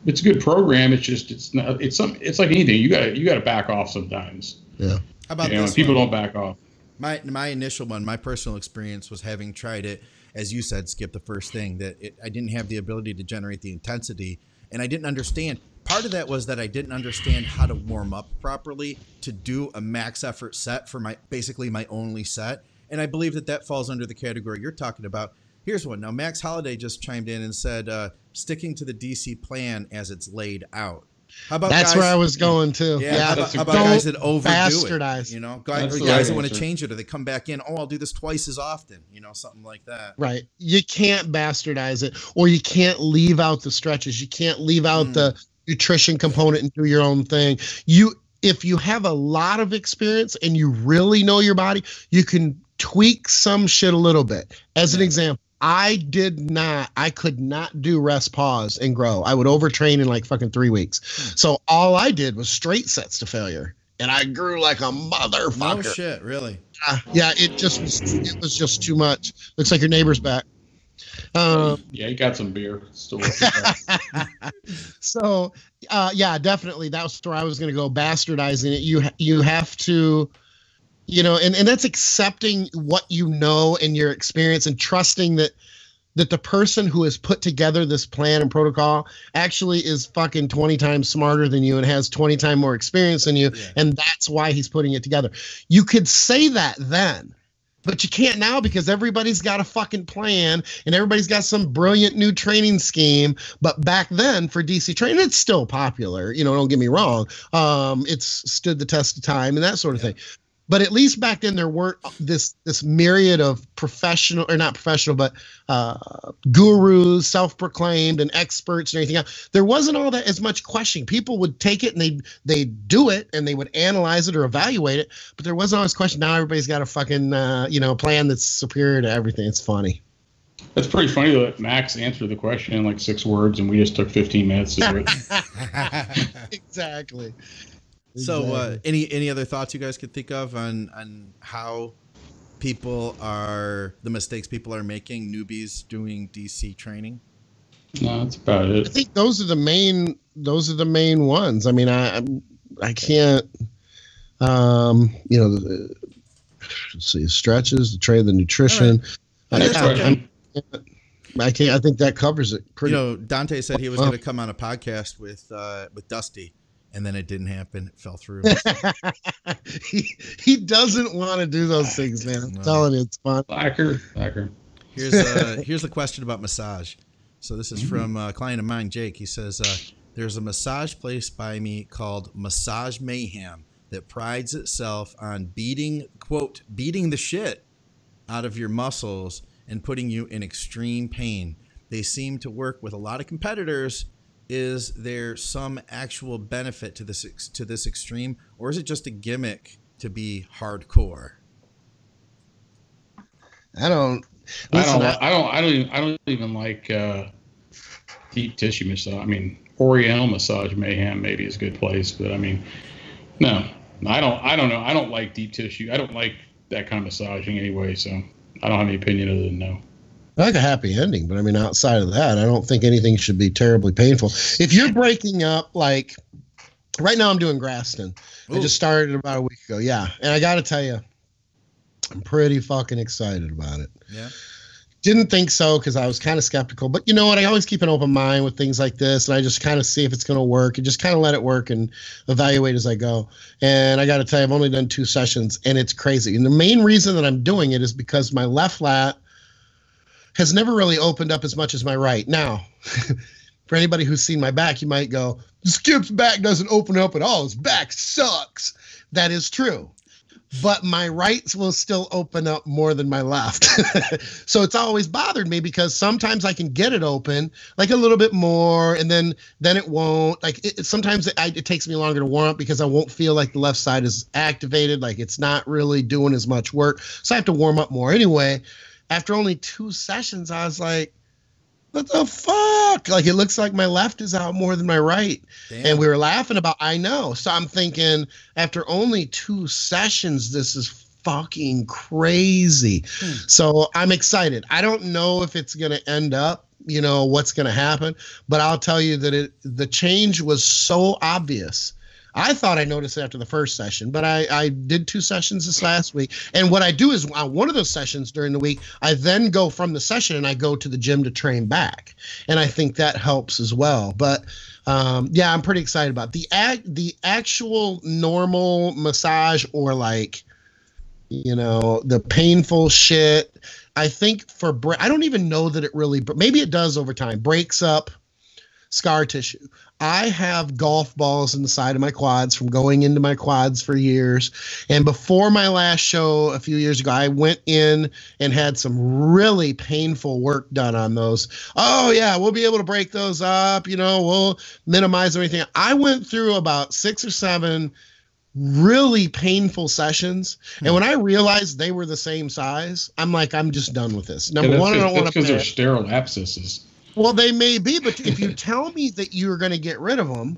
a good program. It's just it's like anything. You got to back off sometimes. Yeah. How about this? People don't back off. My initial one, my personal experience was having tried it, as you said, Skip, the first thing, that I didn't have the ability to generate the intensity, and I didn't understand. Part of that was that I didn't understand how to warm up properly to do a max effort set for basically my only set, and I believe that falls under the category you're talking about. Here's one. Now, Max Holiday just chimed in and said, sticking to the DC plan as it's laid out. How about that's guys, where I was going too. Yeah. How about guys that overdo bastardize. it? Guys that want to change it, or they come back in. Oh, I'll do this twice as often. Something like that. Right. You can't bastardize it, or you can't leave out the stretches. You can't leave out the nutrition component and do your own thing. If you have a lot of experience and you really know your body, you can tweak some shit a little bit. As an example, I could not do rest, pause, and grow. I would overtrain in like fucking 3 weeks. So all I did was straight sets to failure, and I grew like a motherfucker. No shit, really? Yeah, it was just too much. Looks like your neighbor's back. Yeah, he got some beer. Still So, yeah, definitely. That was where I was going to go. Bastardizing it. You have to. And that's accepting what you know and your experience, and trusting that the person who has put together this plan and protocol actually is fucking 20 times smarter than you and has 20 times more experience than you. Yeah. And that's why he's putting it together. You could say that then, but you can't now, because everybody's got a fucking plan and everybody's got some brilliant new training scheme. But back then for DC training, it's still popular. Don't get me wrong. It's stood the test of time and that sort of thing. But at least back then there weren't this myriad of professional, or not professional, but gurus, self-proclaimed, and experts and everything else. There wasn't all that as much questioning. People would take it and they'd do it and they would analyze it or evaluate it, but there wasn't always question. Now everybody's got a fucking plan that's superior to everything. It's funny. It's pretty funny that Max answered the question in like 6 words and we just took 15 minutes to do it. Exactly. So, any other thoughts you guys could think of on how the mistakes people are making, newbies doing DC training? No, that's about it. I think those are the main ones. I mean, I can't, let's see, stretches, the nutrition. Right. I think that covers it. Dante said he was going to come on a podcast with Dusty. And then it didn't happen. It fell through. he doesn't want to do those things, man. I'm telling you, it's fun. Slacker. Here's a question about massage. So this is from a client of mine, Jake. He says, there's a massage place by me called Massage Mayhem that prides itself on beating the shit out of your muscles and putting you in extreme pain. They seem to work with a lot of competitors. Is there some actual benefit to this extreme, or is it just a gimmick to be hardcore? I don't even like deep tissue massage. I mean, Oriental massage mayhem maybe is a good place, but I mean, no, I don't know. I don't like deep tissue. I don't like that kind of massaging anyway, so I don't have any opinion other than no. I like a happy ending, but I mean, outside of that, I don't think anything should be terribly painful. If you're breaking up, like right now I'm doing Graston. Ooh. I just started about a week ago. Yeah. And I got to tell you, I'm pretty fucking excited about it. Yeah. Didn't think so because I was kind of skeptical, but you know what? I always keep an open mind with things like this, and I just kind of see if it's going to work and just kind of let it work and evaluate as I go. And I got to tell you, I've only done 2 sessions, and it's crazy. And the main reason that I'm doing it is because my left lat has never really opened up as much as my right. Now, for anybody who's seen my back, you might go, Skip's back doesn't open up at all. His back sucks. That is true. But my right will still open up more than my left. So it's always bothered me because sometimes I can get it open like a little bit more and then it won't. Like sometimes it takes me longer to warm up because I won't feel like the left side is activated. Like it's not really doing as much work. So I have to warm up more. Anyway, after only 2 sessions, I was like, what the fuck? Like, it looks like my left is out more than my right. Damn. And we were laughing about, I know. So I'm thinking, after only 2 sessions, this is fucking crazy. So I'm excited. I don't know if it's going to end up, you know, what's going to happen. But I'll tell you that the change was so obvious. I thought I noticed it after the first session, but I did 2 sessions this last week. And what I do is on one of those sessions during the week, I then go from the session and I go to the gym to train back. And I think that helps as well. But yeah, I'm pretty excited about it. The actual normal massage or like, you know, the painful shit. I think I don't even know that it really, but maybe it does over time, breaks up scar tissue. I have golf balls in the side of my quads from going into my quads for years. And before my last show a few years ago, I went in and had some really painful work done on those. Oh yeah, we'll be able to break those up. You know, we'll minimize everything. I went through about 6 or 7 really painful sessions. And when I realized they were the same size, I'm like, I'm just done with this. Number one, I don't want to. Because they're sterile abscesses. Well, they may be, but if you tell me that you're going to get rid of them,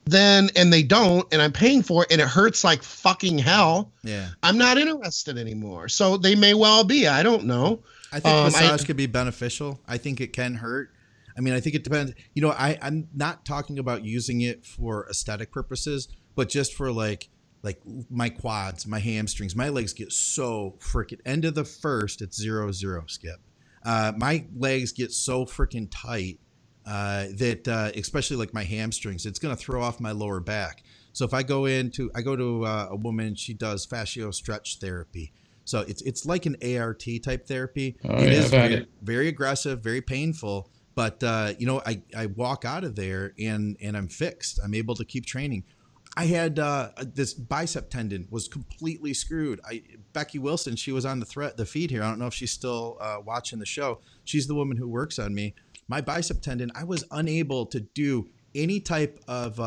then, and they don't, and I'm paying for it, and it hurts like fucking hell, yeah, I'm not interested anymore. So they may well be. I don't know. I think massage could be beneficial. I think it can hurt. I mean, I think it depends. You know, I'm not talking about using it for aesthetic purposes, but just for like my quads, my hamstrings, my legs get so freaking end of the first, it's 0-0, Skip. My legs get so freaking tight that especially like my hamstrings, it's going to throw off my lower back. So if I go to a woman, she does fascio stretch therapy. So it's like an ART type therapy. It is very aggressive, very painful. But, you know, I walk out of there and I'm fixed. I'm able to keep training. I had this bicep tendon was completely screwed. Becky Wilson, she was on the feed here. I don't know if she's still watching the show. She's the woman who works on me. My bicep tendon, I was unable to do any type of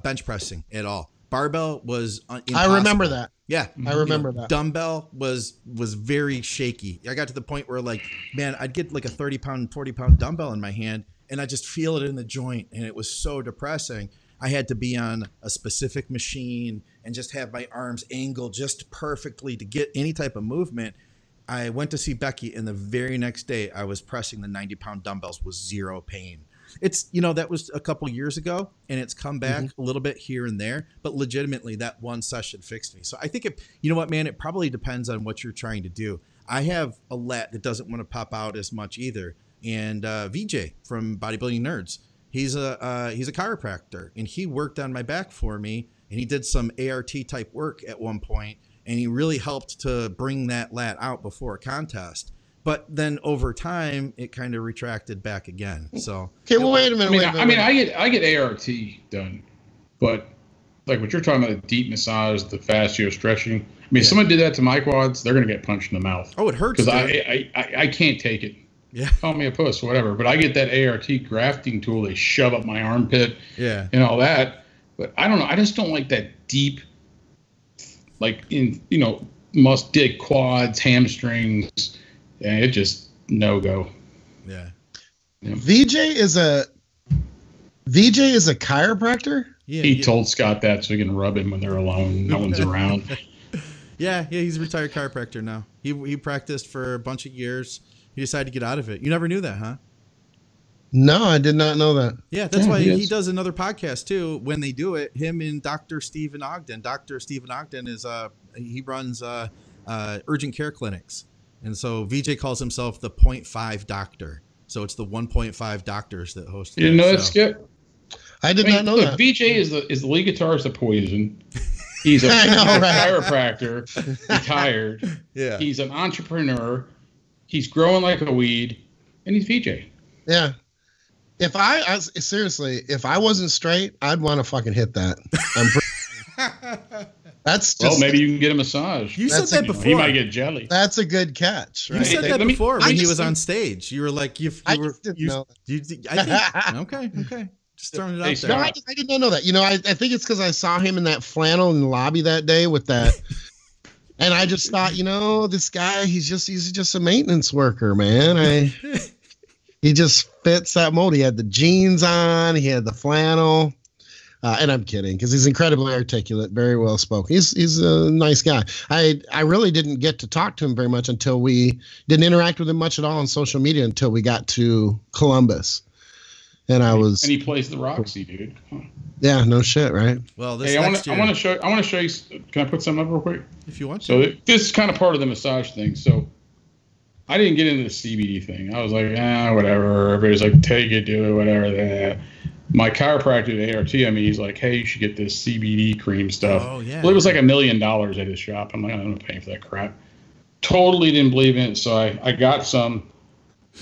bench pressing at all. Barbell was impossible. I remember that. Yeah. I remember that. Dumbbell was very shaky. I got to the point where like, man, I'd get like a 30-pound, 40-pound dumbbell in my hand and I just feel it in the joint. And it was so depressing. I had to be on a specific machine and just have my arms angled just perfectly to get any type of movement. I went to see Becky, and the very next day I was pressing the 90-pound dumbbells with 0 pain. It's, you know, that was a couple years ago, and it's come back a little bit here and there, but legitimately that one session fixed me. So I think, you know what, man, it probably depends on what you're trying to do. I have a lat that doesn't want to pop out as much either. And VJ from Bodybuilding Nerds, he's a chiropractor, and he worked on my back for me, and he did some ART type work at one point, and he really helped to bring that lat out before a contest. But then over time, it kind of retracted back again. So okay, well, wait a minute. I get ART done, but like what you're talking about, the deep massage, the fascio stretching. I mean, if someone did that to my quads, they're gonna get punched in the mouth. Oh, it hurts. Because I can't take it. Yeah. Call me a puss, whatever. But I get that ART grafting tool. They shove up my armpit. Yeah. And all that. But I don't know. I just don't like that deep, like in, you know, must dig quads, hamstrings. And it just no go. Yeah. Yeah. VJ is a chiropractor. Yeah, He told Scott that so he can rub him when they're alone. No one's around. Yeah, he's a retired chiropractor now. He practiced for a bunch of years. He decided to get out of it. You never knew that, huh? No, I did not know that. Yeah, that's why he does another podcast too. When they do it, him and Dr. Stephen Ogden. Dr. Stephen Ogden is he runs urgent care clinics, and so VJ calls himself the 0.5 doctor. So it's the 1.5 doctors that host. You didn't know that, Skip? I did not know that. VJ is the lead guitarist of Poison. He's a chiropractor, retired. Yeah. He's an entrepreneur. He's growing like a weed, and he's VJ. Yeah. If I wasn't straight, I'd want to fucking hit that. That's just. Well, maybe you can get a massage. You said that before. He might get jelly. That's a good catch. Right? You said that before when he was on stage. You were like, I didn't know that. Okay. Just throwing it out there. No, I did not know that. I think it's because I saw him in that flannel in the lobby that day with that. And I just thought, this guy, he's just a maintenance worker, man. He just fits that mold. He had the jeans on, he had the flannel. And I'm kidding, because he's incredibly articulate, very well spoken. He's a nice guy. I really didn't get to talk to him very much until we didn't interact with him much at all on social media until we got to Columbus. And he plays the Roxy, dude. Huh. Yeah, no shit, right? Well, I want to show you. Can I put something up real quick? If you want to. So this is kind of part of the massage thing. So I didn't get into the CBD thing. I was like, whatever. Everybody's like, take it, do it, whatever. My chiropractor at ART, he's like, hey, you should get this CBD cream stuff. Oh, yeah. Well, it was like $1 million at his shop. I'm like, I'm not paying for that crap. Totally didn't believe in it. So I got some.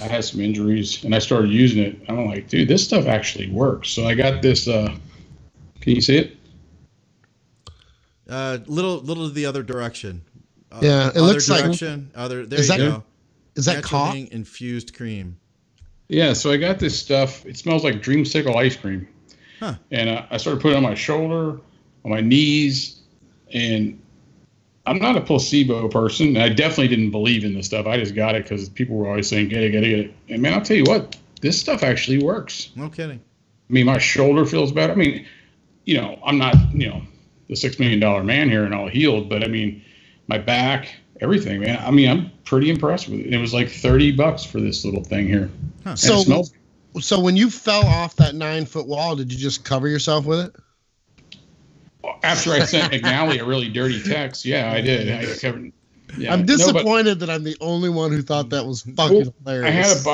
I had some injuries, and I started using it. I'm like, dude, this stuff actually works. So I got this. Can you see it? Little to the other direction. Yeah, it looks direction, like. There you go. Is that cough? Infused cream. Yeah, so I got this stuff. It smells like dreamsicle ice cream. Huh. And I started putting it on my shoulder, on my knees, and I'm not a placebo person. And I definitely didn't believe in this stuff. I just got it because people were always saying, get it. And man, I'll tell you what, this stuff actually works. No kidding. My shoulder feels better. I'm not, the $6 million man here and all healed, but my back, everything, man. I'm pretty impressed with it. It was like $30 for this little thing here. Huh. So when you fell off that 9-foot wall, did you just cover yourself with it? After I sent McNally a really dirty text, yeah, I did. I covered. Yeah. I'm disappointed that I'm the only one who thought that was fucking hilarious.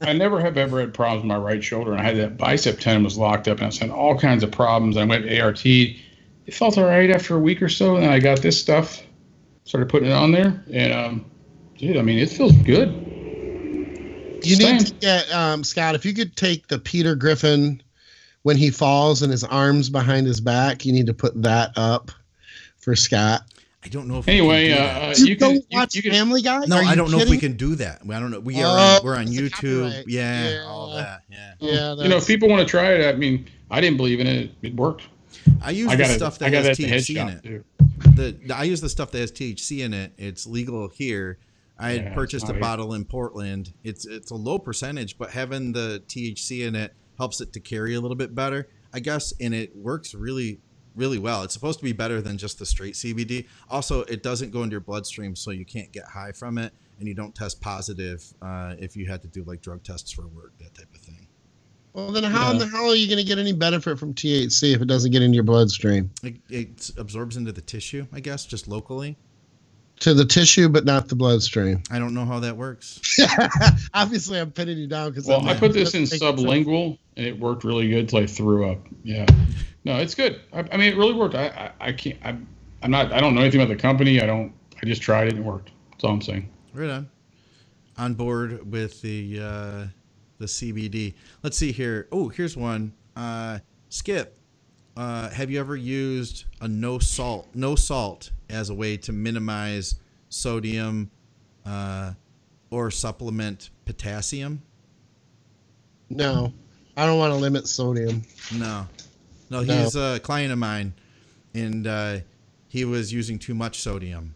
I never have ever had problems with my right shoulder, and I had that bicep tendon was locked up, and I was having all kinds of problems. I went to ART. It felt all right after a week or so, and then I got this stuff, started putting it on there, and dude, it feels good. You need to get Scott. If you could take the Peter Griffin when he falls and his arms behind his back, you need to put that up for Scott. I don't know if you can watch Family Guy. No, I don't know if we can do that. I don't know. We're on YouTube. Yeah, all that. Yeah. If people want to try it, I didn't believe in it. It worked. I use the stuff that has THC in it. I use the stuff that has THC in it. It's legal here. I had purchased a bottle in Portland. It's a low percentage, but having the THC in it helps it to carry a little bit better, I guess, and it works really, really well. It's supposed to be better than just the straight CBD. Also, it doesn't go into your bloodstream, so you can't get high from it, and you don't test positive if you had to do like drug tests for work, that type of thing. Well, then how in the hell are you going to get any benefit from THC if it doesn't get into your bloodstream? It absorbs into the tissue, I guess, just locally. To the tissue, but not the bloodstream. I don't know how that works. Obviously, I'm pinning you down because. Well, I put this in Sublingual, and it worked really good until I threw up. Yeah, no, it's good. It really worked. I can't. I don't know anything about the company. I just tried it and it worked. That's all I'm saying. Right on board with the CBD. Let's see here. Oh, here's one. Skip. Have you ever used a no salt as a way to minimize sodium or supplement potassium? No, I don't want to limit sodium. No, he's a client of mine, and he was using too much sodium.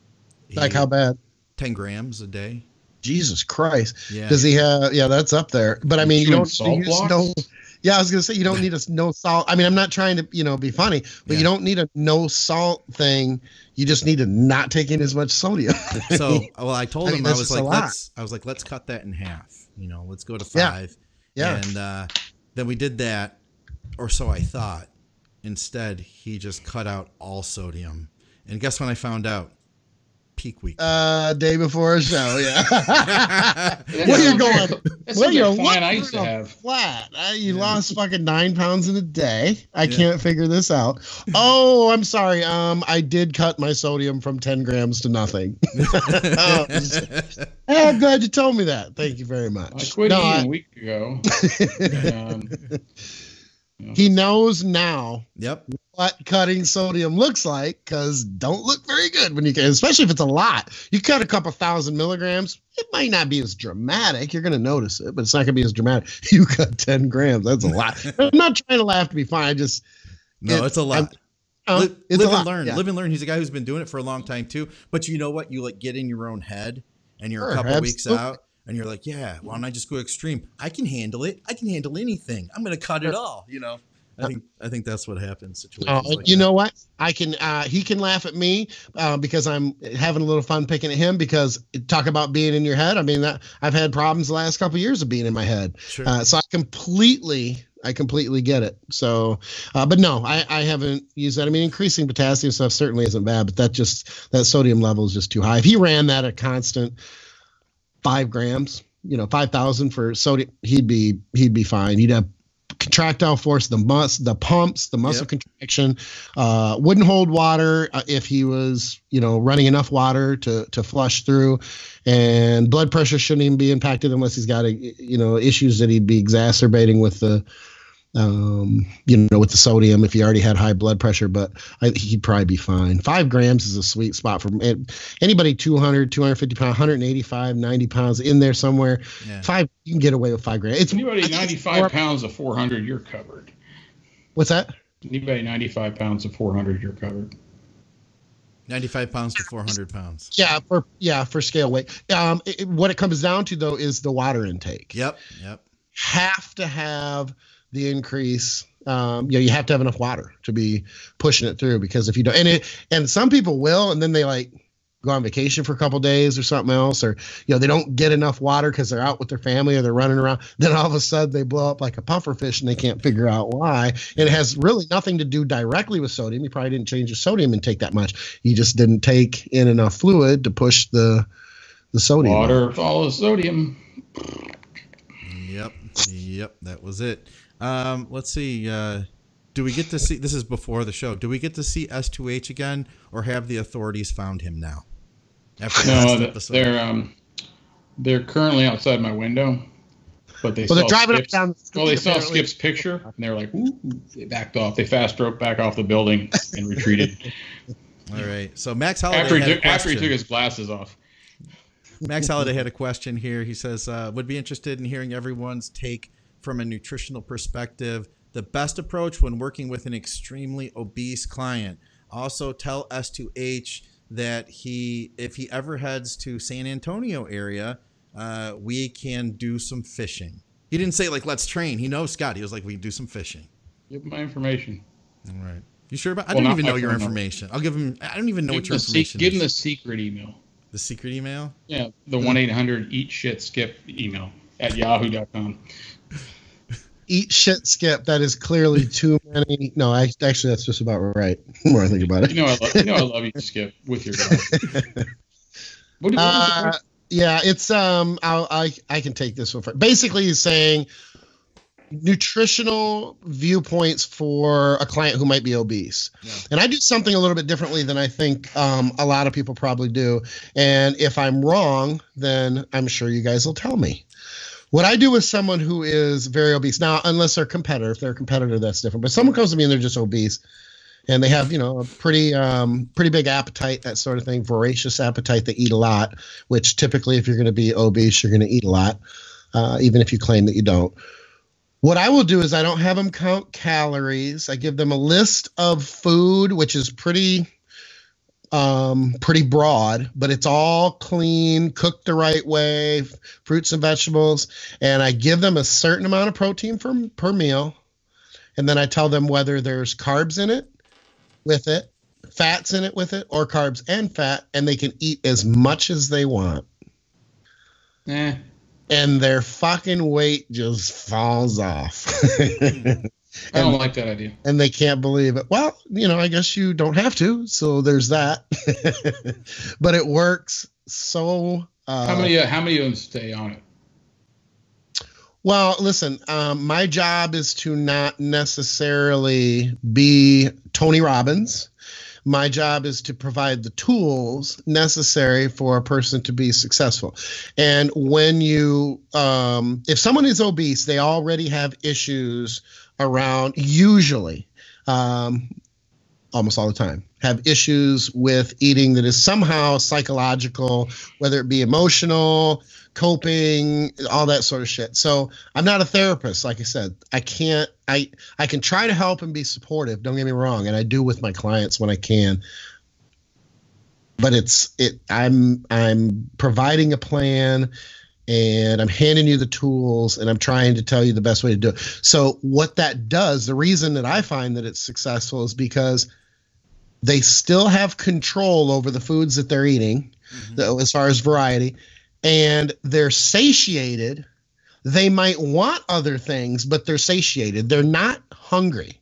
Like how bad? 10 grams a day. Jesus Christ. Yeah. Does he have? Yeah, that's up there. But I mean, you don't salt use blocks? no. Yeah, I was gonna say you don't need a no salt. I mean, I'm not trying to be funny, but you don't need a no salt thing. You just need to not take in as much sodium. So, well, I told him, I was like, let's cut that in half. Let's go to 5. Yeah. And then we did that, or so I thought. Instead, he just cut out all sodium. And guess when I found out? Peak week. Day before a show, yeah. Where you going? Where you fine I used to have. Flat. You lost fucking 9 pounds in a day. I can't figure this out. Oh, I'm sorry. I did cut my sodium from 10 grams to nothing. I'm glad you told me that. Thank you very much. I quit eating a week ago. He knows now Yep. what cutting sodium looks like, because don't look very good when you can, especially if it's a lot. You cut a couple 1,000 milligrams, it might not be as dramatic. You're going to notice it, but it's not going to be as dramatic. You cut 10 grams. That's a lot. I'm not trying to laugh to be funny. It's a lot. Live and learn. Yeah. Live and learn. He's a guy who's been doing it for a long time too. But you know what? You get in your own head, and you're a couple weeks out. And you're like, yeah, why don't I just go extreme? I can handle it. I can handle anything. I'm going to cut it all. I think that's what happens. Situations like you know what? I can. He can laugh at me because I'm having a little fun picking at him. Because talk about being in your head. I mean, I've had problems the last couple of years of being in my head. Sure. So I completely get it. So, but no, I haven't used that. I mean, increasing potassium stuff certainly isn't bad, but that sodium level is just too high. If he ran that at constant 5 grams, 5,000 for sodium, he'd be fine. He'd have contractile force, the pumps, the muscle contraction, wouldn't hold water if he was, running enough water to flush through, and blood pressure shouldn't even be impacted unless he's got issues that he'd be exacerbating with the with the sodium if he already had high blood pressure, but he'd probably be fine. 5 grams is a sweet spot for anybody 200, 250 pounds, 185, 90 pounds in there somewhere. Yeah. You can get away with 5 grams. Anybody 95 pounds of 400, you're covered. What's that? Anybody 95 pounds of 400, you're covered. 95 pounds to 400 pounds. For scale weight. What it comes down to though is the water intake. Yep. Have to have the increase. You have to have enough water to be pushing it through, because if you don't, and some people will, and then they go on vacation for a couple days or something else, or they don't get enough water because they're out with their family or they're running around. Then all of a sudden they blow up like a puffer fish and they can't figure out why. And it has really nothing to do directly with sodium. You probably didn't change your sodium intake that much. You just didn't take in enough fluid to push the sodium. Water follows sodium. Yep. That was it. Let's see. Do we get to see? This is before the show. Do we get to see S2H again, or have the authorities found him now? They're currently outside my window, but they saw Skip's picture, and they're like, "Ooh!" They backed off. They fast drove back off the building and retreated. All right. So Max Holiday after he took his glasses off. Max Holiday had a question here. He says, "Would be interested in hearing everyone's take from a nutritional perspective. The best approach when working with an extremely obese client. Also tell S2H that if he ever heads to San Antonio area, we can do some fishing." He didn't say let's train. He knows Scott. He was like, we can do some fishing. Give him my information. All right. You sure about? I don't even know your information. I'll give him. I don't even know what your information is. Give him the secret email. The secret email? Yeah, the 1-800-EAT-SHIT-SKIP email at yahoo.com. Eat shit, Skip. That is clearly too many. No, actually, that's just about right. The more I think about it. I love you, Skip, with your guy. Yeah, it's I can take this one for. Basically, he's saying nutritional viewpoints for a client who might be obese. Yeah. And I do something a little bit differently than I think a lot of people probably do. And if I'm wrong, then I'm sure you guys will tell me. What I do with someone who is very obese, now, unless they're a competitor, if they're a competitor, that's different. But someone comes to me and they're just obese, and they have, a pretty big appetite, that sort of thing, voracious appetite. They eat a lot, which typically, if you're going to be obese, you're going to eat a lot, even if you claim that you don't. What I will do is I don't have them count calories. I give them a list of food, which is pretty pretty broad, but it's all clean, cooked the right way, fruits and vegetables. And I give them a certain amount of protein per meal. And then I tell them whether there's carbs in it, with it, fats in it with it, or carbs and fat, and they can eat as much as they want. And their fucking weight just falls off. I don't like that idea. And they can't believe it. Well, I guess you don't have to. So there's that. But it works so. How many of them stay on it? Well, listen, my job is to not necessarily be Tony Robbins. My job is to provide the tools necessary for a person to be successful. And when if someone is obese, they already have issues around, usually, almost all the time, have issues with eating that is somehow psychological, whether it be emotional, coping, all that sort of shit. So I'm not a therapist. Like I said, I can try to help and be supportive. Don't get me wrong. And I do with my clients when I can, but I'm providing a plan, and I'm handing you the tools, and I'm trying to tell you the best way to do it. So what that does, the reason that I find that it's successful is because they still have control over the foods that they're eating, as far as variety, and they're satiated. They might want other things, but they're satiated. They're not hungry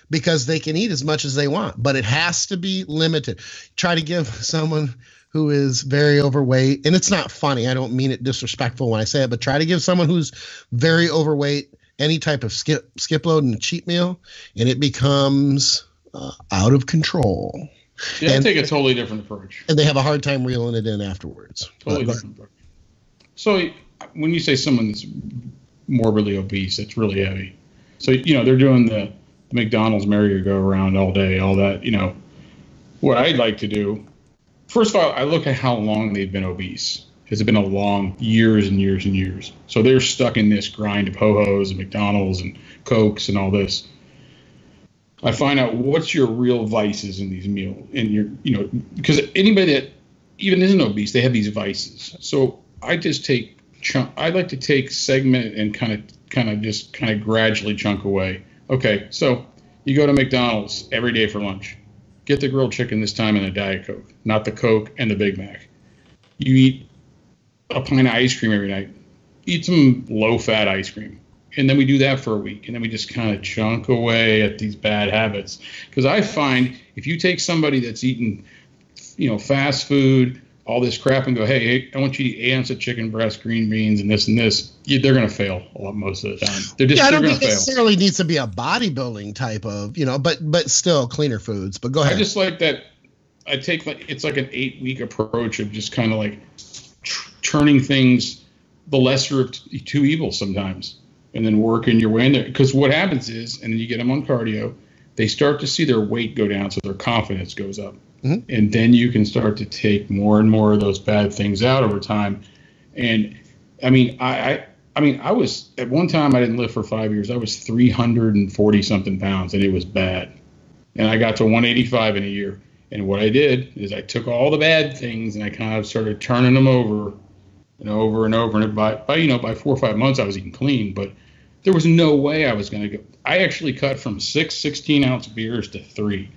because they can eat as much as they want, but it has to be limited. Try to give someone who is very overweight, and it's not funny, I don't mean it disrespectful when I say it, but try to give someone who's very overweight any type of skip load and a cheat meal, and it becomes out of control. Yeah, and take a totally different approach. And they have a hard time reeling it in afterwards. Totally different approach. So when you say someone that's morbidly obese, it's really heavy. So, they're doing the McDonald's merry-go-round all day, all that, What I'd like to do, first of all, I look at how long they've been obese. Has it been a long years and years and years? So they're stuck in this grind of ho-hos and McDonald's and Cokes and all this. I find out what's your real vices in these meals, and because anybody that even isn't obese, they have these vices. So I just I like to take segment and kind of gradually chunk away. Okay, so you go to McDonald's every day for lunch. Get the grilled chicken this time and a Diet Coke, not the Coke and the Big Mac. You eat a pint of ice cream every night. Eat some low-fat ice cream. And then we do that for a week. And then we just kind of chunk away at these bad habits. Because I find if you take somebody that's eating, fast food, all this crap, and go, hey, I want you to eat 8 ounces of chicken breast, green beans, and this, they're going to fail a lot most of the time. I don't think it necessarily needs to be a bodybuilding type of, but still cleaner foods. But go ahead. I just like that. I take it's like an 8-week approach of just kind of like turning things the lesser of two evils sometimes, and then working your way in there. Because what happens is, and then you get them on cardio, they start to see their weight go down, so their confidence goes up. Mm-hmm. And then you can start to take more and more of those bad things out over time. And I was at one time, I didn't live for 5 years. I was 340 something pounds, and it was bad. And I got to 185 in a year. And what I did is I took all the bad things and I kind of started turning them over and over and over. And by 4 or 5 months, I was eating clean, but there was no way I was going to go. I actually cut from 6 16-ounce beers to 3.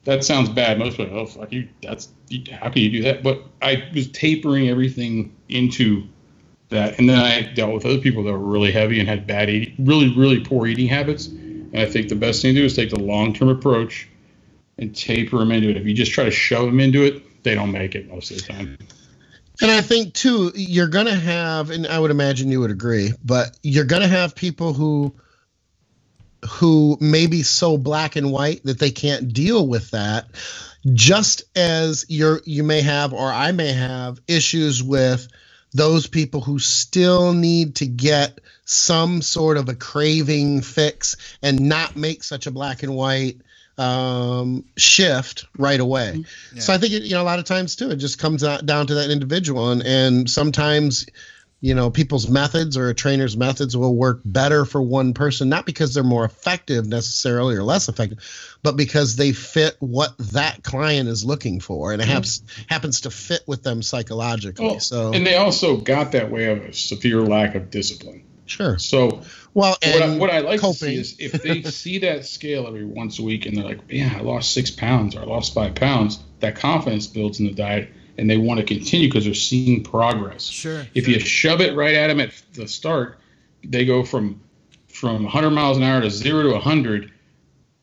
That sounds bad. Most people, oh, fuck you. How can you do that? But I was tapering everything into that. And then I dealt with other people that were really heavy and had bad eating, really, really poor eating habits. And I think the best thing to do is take the long-term approach and taper them into it. If you just try to shove them into it, they don't make it most of the time. And I think, too, you're going to have, and I would imagine you would agree, but you're going to have people who may be so black and white that they can't deal with that, just as you may have, or I may have, issues with those people who still need to get some sort of a craving fix and not make such a black and white shift right away. Yeah. So I think a lot of times too, it just comes down to that individual, and sometimes people's methods or a trainer's methods will work better for one person, not because they're more effective necessarily or less effective, but because they fit what that client is looking for, and it happens to fit with them psychologically. Well, and they also got that way of a severe lack of discipline. Sure. So, well, and what I like to see is if they see that scale every once a week and they're like, yeah, I lost 6 pounds or I lost 5 pounds, that confidence builds in the diet. And they want to continue because they're seeing progress. Sure. If you shove it right at them at the start, they go from 100 miles an hour to 0 to 100.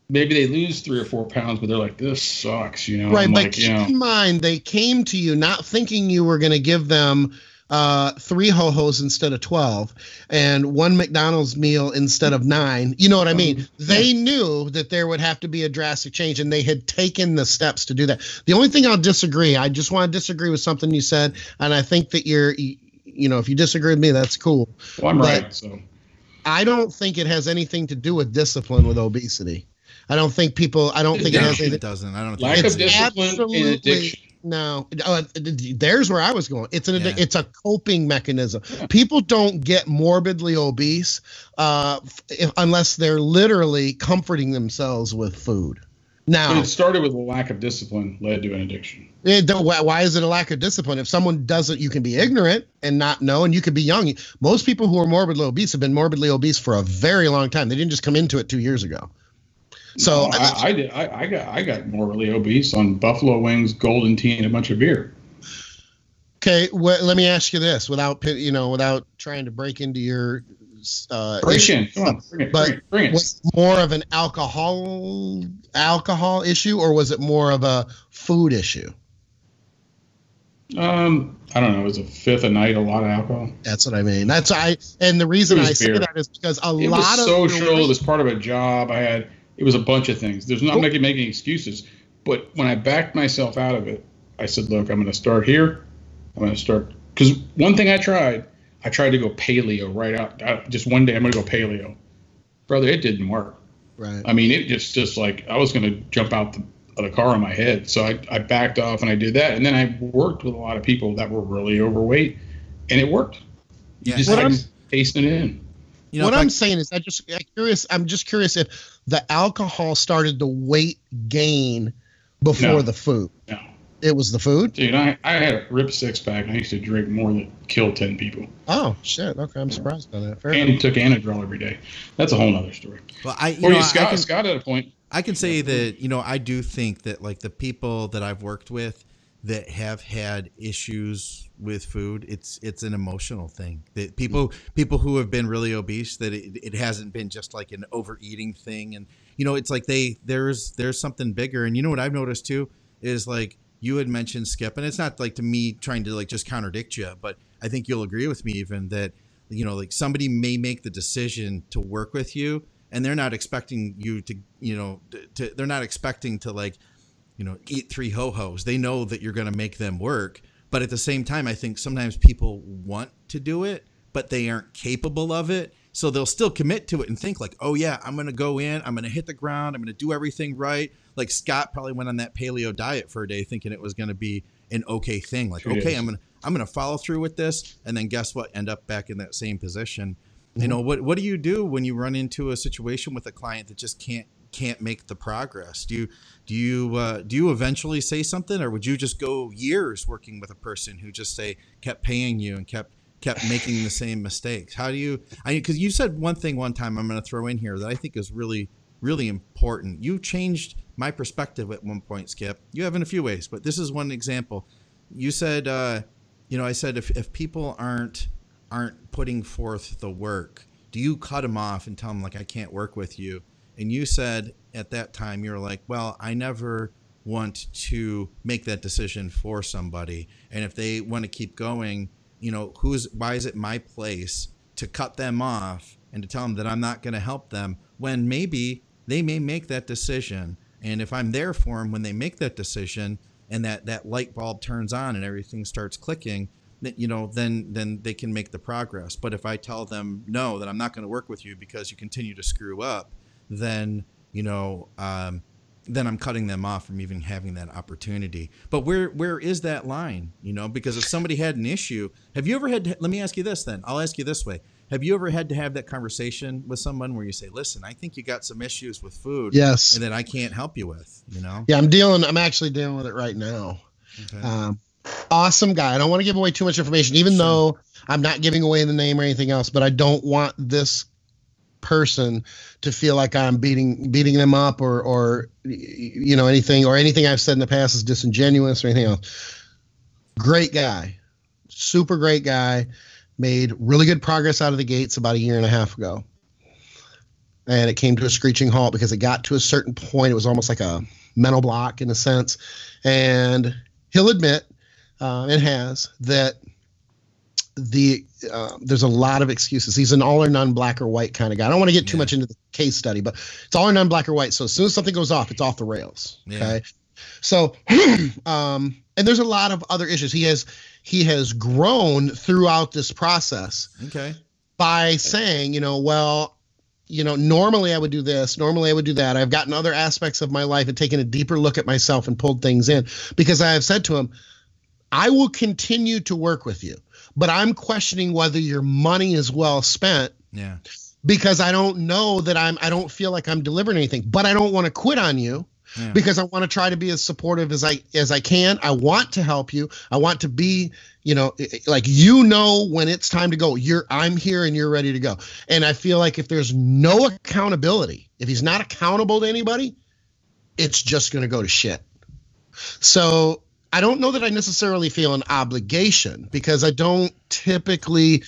Maybe they lose 3 or 4 pounds, but they're like, this sucks, Right, but keep in mind, they came to you not thinking you were going to give them 3 ho-hos instead of 12 and 1 McDonald's meal instead of 9. You know what I mean? They knew that there would have to be a drastic change, and they had taken the steps to do that. The only thing I just want to disagree with something you said, and I think that if you disagree with me, that's cool. Well, I'm right, so. I don't think it has anything to do with discipline with obesity. I don't think it has anything. It doesn't. I don't think lack of discipline and addiction. No, there's where I was going. It's it's a coping mechanism. People don't get morbidly obese unless they're literally comforting themselves with food. Now, but it started with a lack of discipline, led to an addiction. Why is it a lack of discipline? If someone doesn't, you can be ignorant and not know, and you could be young. Most people who are morbidly obese have been morbidly obese for a very long time. They didn't just come into it 2 years ago. So no, I did. I got morbidly obese on buffalo wings, golden tea, and a bunch of beer. Okay, let me ask you this, without trying to break into your break in. Come on, bring it. Was it more of an alcohol issue, or was it more of a food issue? I don't know. It was a fifth a night, a lot of alcohol. That's what I mean. And the reason I say that is because it was social. It was part of a job I had. It was a bunch of things. There's not making excuses. But when I backed myself out of it, I said, look, I'm going to start here. I'm going to start. Because one thing I tried to go paleo right out. Just one day, I'm going to go paleo. Brother, it didn't work. Right. I mean, it just like I was going to jump out of the car in my head. So I backed off and I did that. And then I worked with a lot of people that were really overweight. And it worked. You just had to hasten it in. What I'm saying is I'm just curious if the alcohol started the weight gain before the food. No. It was the food? Dude, I had a ripped 6-pack, and I used to drink more than kill 10 people. Oh, shit. Okay, I'm surprised by that. And took Anadrol every day. That's a whole other story. Well, Scott at a point. I can say that, I do think that, like, the people that I've worked with that have had issues with food, it's an emotional thing. That people who have been really obese, that it hasn't been just like an overeating thing, and it's like there's something bigger. And what I've noticed too is, like you had mentioned, Skip, and it's not like to me trying to like just contradict you, but I think you'll agree with me even that like somebody may make the decision to work with you, and they're not expecting you to they're not expecting to like eat 3 ho-hos. They know that you're going to make them work. But at the same time, I think sometimes people want to do it, but they aren't capable of it. So they'll still commit to it and think like, oh yeah, I'm going to go in, I'm going to hit the ground, I'm going to do everything right. Like Scott probably went on that paleo diet for a day thinking it was going to be an okay thing. Like, okay, I'm going to follow through with this. And then guess what? End up back in that same position. Mm-hmm. What do you do when you run into a situation with a client that just can't make the progress? Do you eventually say something, or would you just go years working with a person who just kept paying you and kept making the same mistakes? How do you, because you said one thing one time I'm going to throw in here that I think is really, really important. You changed my perspective at one point, Skip. You have in a few ways, but this is one example. You said, I said, if people aren't putting forth the work, do you cut them off and tell them like, I can't work with you? And you said at that time, you're like, well, I never want to make that decision for somebody. And if they want to keep going, why is it my place to cut them off and to tell them that I'm not going to help them when maybe they may make that decision. And if I'm there for them when they make that decision and that light bulb turns on and everything starts clicking, then they can make the progress. But if I tell them, no, that I'm not going to work with you because you continue to screw up, then then I'm cutting them off from even having that opportunity. But where is that line? You know, because if somebody had an issue, have you ever had to, let me ask you this then. I'll ask you this way. Have you ever had to have that conversation with someone where you say, listen, I think you got some issues with food Yes. and that I can't help you with, you know? Yeah, I'm actually dealing with it right now. Okay. Awesome guy. I don't want to give away too much information, even though I'm not giving away the name or anything else, but I don't want this person to feel like I'm beating them up or you know, anything I've said in the past is disingenuous or anything else. Great guy, super great guy, made really good progress out of the gates about a year and a half ago. And it came to a screeching halt because it got to a certain point. It was almost like a mental block in a sense. And he'll admit, and has, that there's a lot of excuses. He's an all or none, black or white kind of guy. I don't want to get too much into the case study, but it's all or none, black or white. So as soon as something goes off, it's off the rails. Okay. So, and there's a lot of other issues. He has grown throughout this process. Okay. By saying, you know, well, you know, normally I would do this, normally I would do that. I've gotten other aspects of my life and taken a deeper look at myself and pulled things in, because I have said to him, I will continue to work with you, but I'm questioning whether your money is well spent. Yeah. Because I don't know that I don't feel like I'm delivering anything, but I don't want to quit on you. Yeah. Because I want to try to be as supportive as I can. I want to help you. I want to be, you know, like, you know, when it's time to go, I'm here and you're ready to go. And I feel like if there's no accountability, if he's not accountable to anybody, it's just going to go to shit. So I don't know that I necessarily feel an obligation, because I don't typically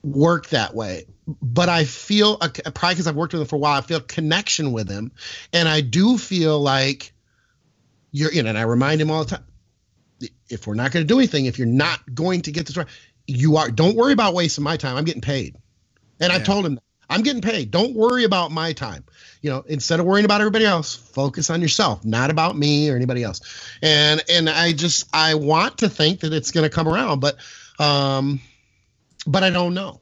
work that way. But I feel, probably because I've worked with him for a while, I feel a connection with him. And I do feel like you're, you know, and I remind him all the time, if we're not going to do anything, if you're not going to get this right, don't worry about wasting my time. I'm getting paid. And I told him that. I'm getting paid. Don't worry about my time. You know, instead of worrying about everybody else, focus on yourself, not about me or anybody else. And I want to think that it's going to come around, but I don't know.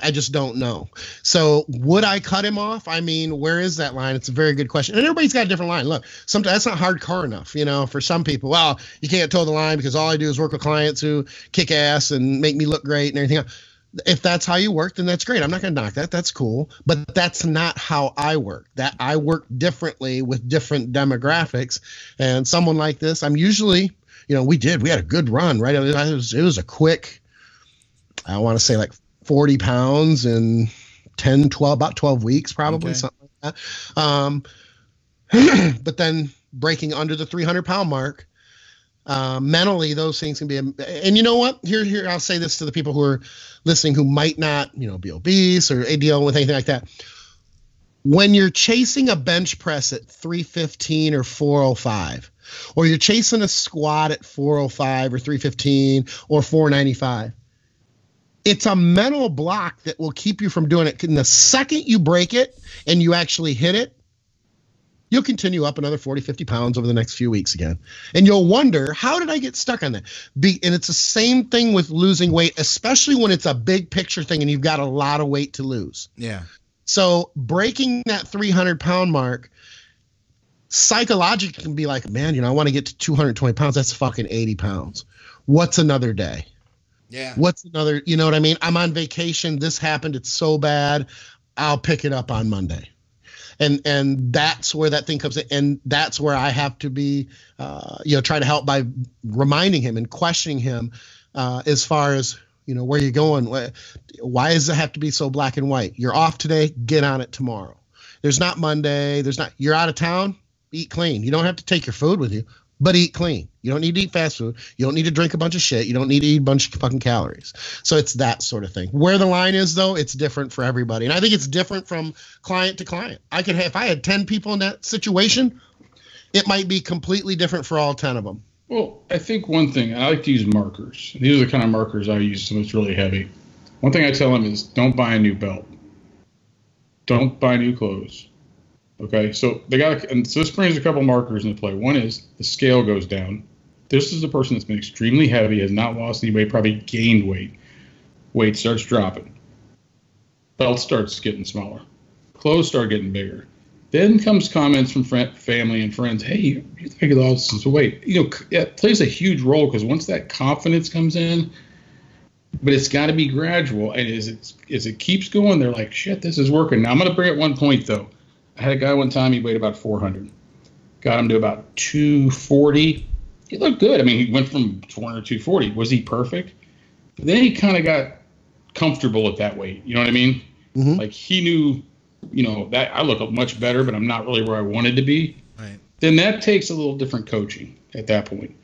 I just don't know. So would I cut him off? I mean, where is that line? It's a very good question. And everybody's got a different line. Look, sometimes that's not hardcore enough. You know, for some people, well, you can't toe the line because all I do is work with clients who kick ass and make me look great and everything else. If that's how you work, then that's great. I'm not going to knock that. That's cool. But that's not how I work. That I work differently with different demographics. And someone like this, I'm usually, you know, we had a good run, right? It was a quick, I want to say like 40 pounds in 12 weeks, probably, something like that. But then breaking under the 300-pound mark, mentally, those things can be, and you know what? Here, I'll say this to the people who are listening who might not, you know, be obese or dealing with anything like that. When you're chasing a bench press at 315 or 405, or you're chasing a squat at 405 or 315 or 495, it's a mental block that will keep you from doing it. And the second you break it and you actually hit it, you'll continue up another 40, 50 pounds over the next few weeks again. And you'll wonder, how did I get stuck on that? And it's the same thing with losing weight, especially when it's a big picture thing and you've got a lot of weight to lose. Yeah. So breaking that 300-pound mark, psychologically can be like, man, you know, I want to get to 220 pounds. That's fucking 80 pounds. What's another day? Yeah. What's another, you know what I mean? I'm on vacation. This happened. It's so bad. I'll pick it up on Monday. And that's where that thing comes in. And that's where I have to be, you know, try to help by reminding him and questioning him as far as, you know, where you're going. Why does it have to be so black and white? You're off today, get on it tomorrow. There's not Monday. You're out of town, eat clean. You don't have to take your food with you, but eat clean. You don't need to eat fast food. You don't need to drink a bunch of shit. You don't need to eat a bunch of fucking calories. So it's that sort of thing. Where the line is, though, it's different for everybody. And I think it's different from client to client. If I had 10 people in that situation, it might be completely different for all 10 of them. Well, I think one thing, I like to use markers. These are the kind of markers I use when it's really heavy. One thing I tell them is, don't buy a new belt. Don't buy new clothes. Okay, so this brings a couple markers into play. One is the scale goes down. This is a person that's been extremely heavy, has not lost any weight, probably gained weight. Weight starts dropping. Belt starts getting smaller. Clothes start getting bigger. Then comes comments from family and friends. Hey, you think you lost some weight? It plays a huge role because once that confidence comes in, but it's got to be gradual. And as it keeps going, they're like, shit, this is working. Now I'm going to bring it one point though. I had a guy one time, he weighed about 400, got him to about 240. He looked good. I mean, he went from 400 to 240. Was he perfect? But then he kind of got comfortable at that weight. You know what I mean? Mm-hmm. Like he knew, that I look much better, but I'm not really where I wanted to be. Right. Then that takes a little different coaching at that point.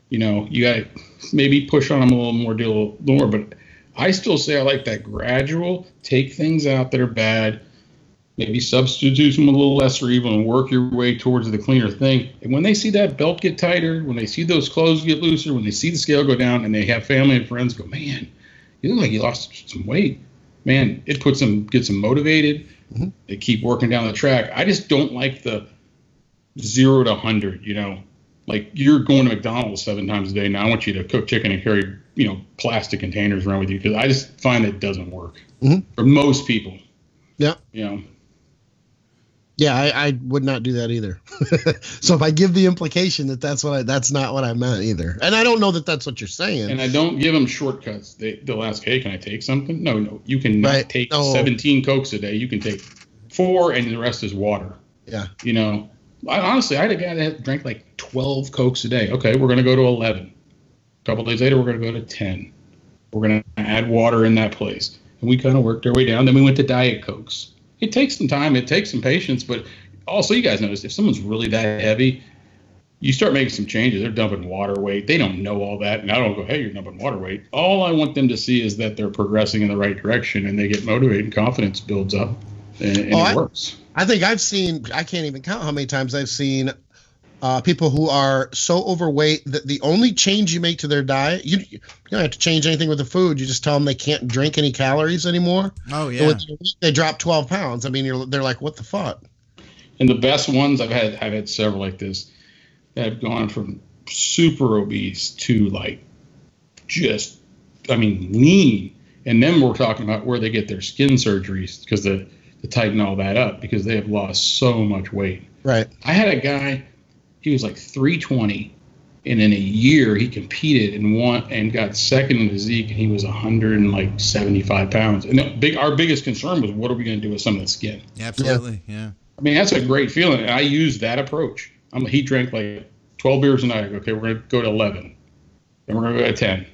You got to maybe push on them a little more, do a little more. But I still say I like that gradual, take things out that are bad, maybe substitute them a little lesser evil and work your way towards the cleaner thing. And when they see that belt get tighter, when they see those clothes get looser, when they see the scale go down, and they have family and friends go, man, you look like you lost some weight. Man, it gets them motivated. Mm-hmm. They keep working down the track. I just don't like the 0 to 100, Like you're going to McDonald's 7 times a day. Now I want you to cook chicken and carry, plastic containers around with you, because I just find it doesn't work for most people. Yeah. Yeah, I would not do that either. So if I give the implication that's not what I meant either. And I don't know that that's what you're saying. And I don't give them shortcuts. They'll ask, hey, can I take something? No, you can not take 17 Cokes a day. You can take 4 and the rest is water. Yeah. Honestly, I had a guy that drank like 12 Cokes a day. Okay, we're going to go to 11. A couple days later, we're going to go to 10. We're going to add water in that place. And we kind of worked our way down. Then we went to Diet Cokes. It takes some time. It takes some patience. But also, you guys notice, if someone's really that heavy, you start making some changes. They're dumping water weight. They don't know all that. And I don't go, hey, you're dumping water weight. All I want them to see is that they're progressing in the right direction, and they get motivated and confidence builds up, and it works. I think I can't even count how many times I've seen people who are so overweight that the only change you make to their diet, you don't have to change anything with the food. You just tell them they can't drink any calories anymore. Oh, yeah. They drop 12 pounds. I mean, they're like, what the fuck? And the best ones, I've had several like this that have gone from super obese to like just, lean. And then we're talking about where they get their skin surgeries because to tighten all that up, because they have lost so much weight. Right. I had a guy, he was like 320, and in a year he competed and won and got second in physique, and he was 175 pounds. And our biggest concern was, what are we going to do with some of the skin? Absolutely, yeah. That's a great feeling. And I used that approach. He drank like 12 beers a night. Okay, we're going to go to 11. Then we're going to go to 10.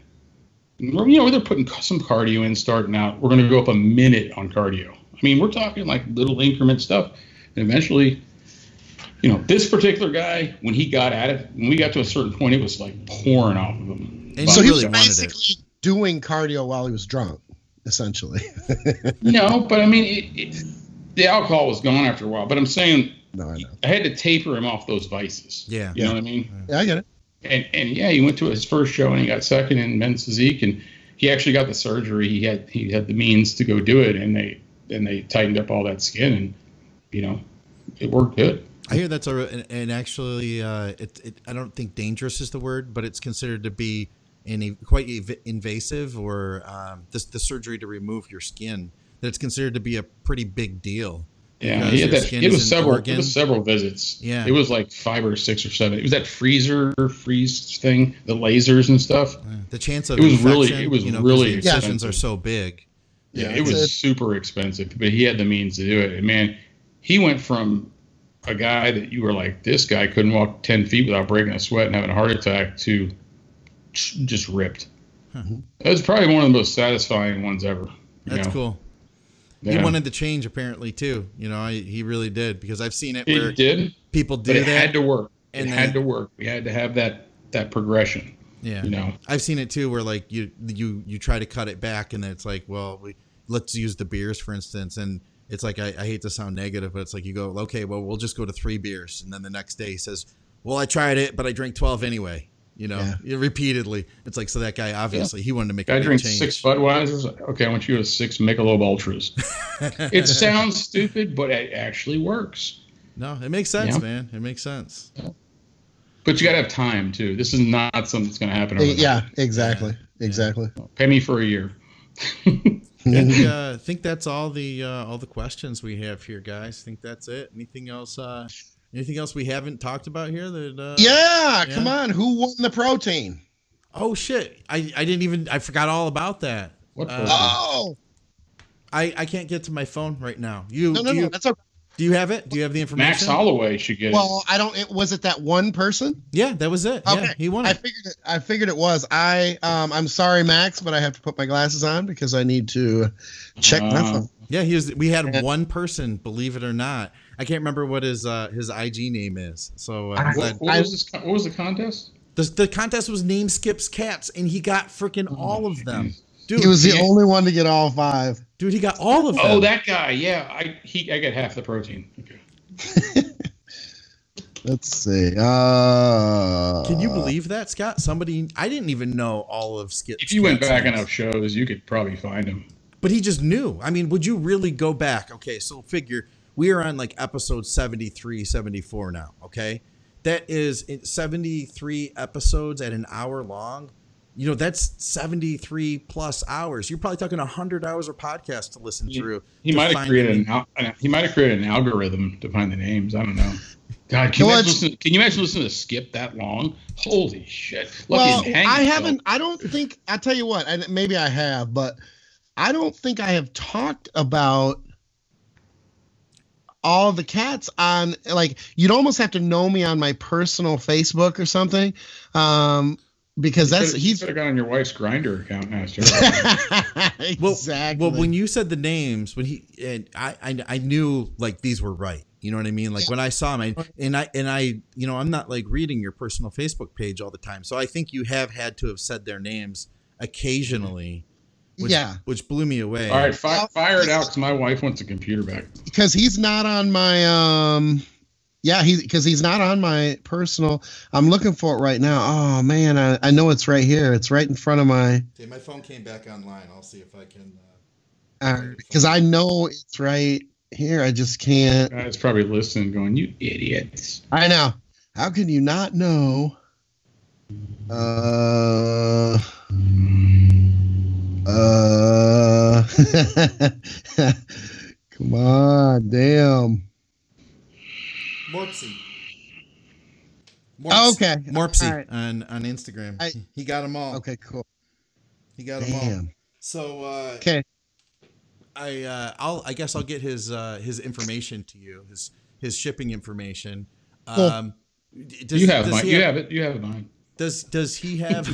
They're putting some cardio in starting out. We're going to go up a minute on cardio. We're talking like little increment stuff. And eventually, this particular guy, when we got to a certain point, it was like pouring off of him. And so he he was really basically doing cardio while he was drunk, essentially. But the alcohol was gone after a while. But I'm saying, no, I know. I had to taper him off those vices. Yeah. You know what I mean? Yeah, I get it. And he went to his first show and he got second in men's physique, and he actually got the surgery. He had the means to go do it, and they tightened up all that skin, and it worked good. I hear that's and actually, I don't think dangerous is the word, but it's considered to be quite invasive, or the surgery to remove your skin. That it's considered to be a pretty big deal. Yeah, it was several visits. Yeah, it was like 5 or 6 or 7. It was that freeze thing, the lasers and stuff. The chance of it was infection, really the incisions are so big. Yeah, it was super expensive, but he had the means to do it. And man, he went from a guy that you were like, this guy couldn't walk 10 feet without breaking a sweat and having a heart attack, to just ripped. It was probably one of the most satisfying ones ever. That's cool. Yeah. He wanted to change apparently too. He really did, because I've seen it where people do that. It had to work. It had to work. We had to have that progression. Yeah. I've seen it too, where like you try to cut it back, and it's like, well, let's use the beers for instance, and it's like, I hate to sound negative, but it's like you go, okay, well, we'll just go to 3 beers, and then the next day he says, well, I tried it, but I drank 12 anyway. Repeatedly. It's like, so that guy obviously he wanted to make a big drink change. 6 Budweisers. Okay, I want you to 6 Michelob Ultras. It sounds stupid, but it actually works. No, it makes sense, man. It makes sense. Yeah. But you got to have time too. This is not something that's going to happen overnight. Yeah, exactly. Exactly. Pay me for a year. I think that's all the questions we have here, guys. I think that's it. Anything else? Anything else we haven't talked about here? Yeah, come on. Who won the protein? Oh shit! I forgot all about that. What? I can't get to my phone right now. No, that's okay. Do you have it? Do you have the information? Max Holloway should get it. Well, I don't. Was it that one person? Yeah, that was it. Okay, yeah, he won it. I figured it was. I'm sorry, Max, but I have to put my glasses on because I need to check my phone. Yeah, we had one person, believe it or not. I can't remember what his IG name is. So what was the contest? The contest was Name Skips Cats, and he got freaking all of them. Dude, he was the only one to get all 5. Dude, he got all of them. Oh, that guy. Yeah, I got half the protein. Okay. Let's see. Can you believe that, Scott? I didn't even know all of Skip's. If you went back enough shows, you could probably find him. But he just knew. I mean, would you really go back? Okay, so figure we are on like episode 73, 74 now, okay? That is 73 episodes at an hour long. You know, that's 73 plus hours. You're probably talking 100 hours of podcast to listen through. He might have created an algorithm to find the names. I don't know. God, can you imagine listening to Skip that long? Holy shit! Well, I haven't. I don't think. I tell you what. Maybe I have, but I don't think I have talked about all the cats on. Like, you'd almost have to know me on my personal Facebook or something. Because he's should have gone on your wife's Grindr account now. Exactly. Well, when you said the names, I knew like these were right. You know what I mean? Like when I saw him, I you know, I'm not like reading your personal Facebook page all the time, so I think you have had to have said their names occasionally. Which blew me away. All right, fire it out because my wife wants a computer back. Because he's not on my because he's not on my personal. I'm looking for it right now. Oh man, I know it's right here. It's right in front of my. Okay, my phone came back online. I'll see if I can. Because I know it's right here. I just can't. It's probably listening, going, "You idiots!" I know. How can you not know? Come on, damn. Morpsy. Okay. Morpsy right. on Instagram. He got them all. Okay, cool. He got them all. So okay. I guess I'll get his information to you. His shipping information. Cool. You have mine. Does he have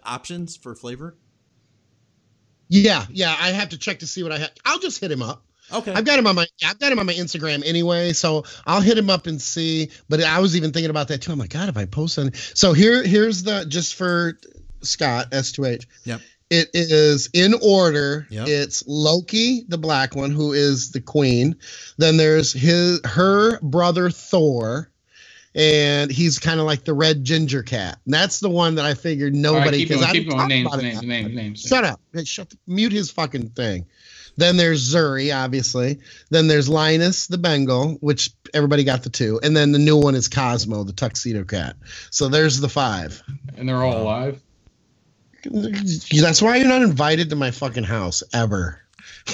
options for flavor? Yeah. I have to check to see what I have. I'll just hit him up. Okay. I've got him on my Instagram anyway, so I'll hit him up and see. But I was even thinking about that too. I'm like, God, if I post on. So here's the just for Scott S2H. Yep. It is in order. Yep. It's Loki, the black one, who is the queen. Then there's her brother Thor, and he's kind of like the red ginger cat. And that's the one that I figured nobody. Keep going. Names. Shut up. Mute his fucking thing. Then there's Zuri, obviously. Then there's Linus, the Bengal, which everybody got the 2. And then the new one is Cosmo, the tuxedo cat. So there's the 5. And they're all alive? That's why you're not invited to my fucking house, ever.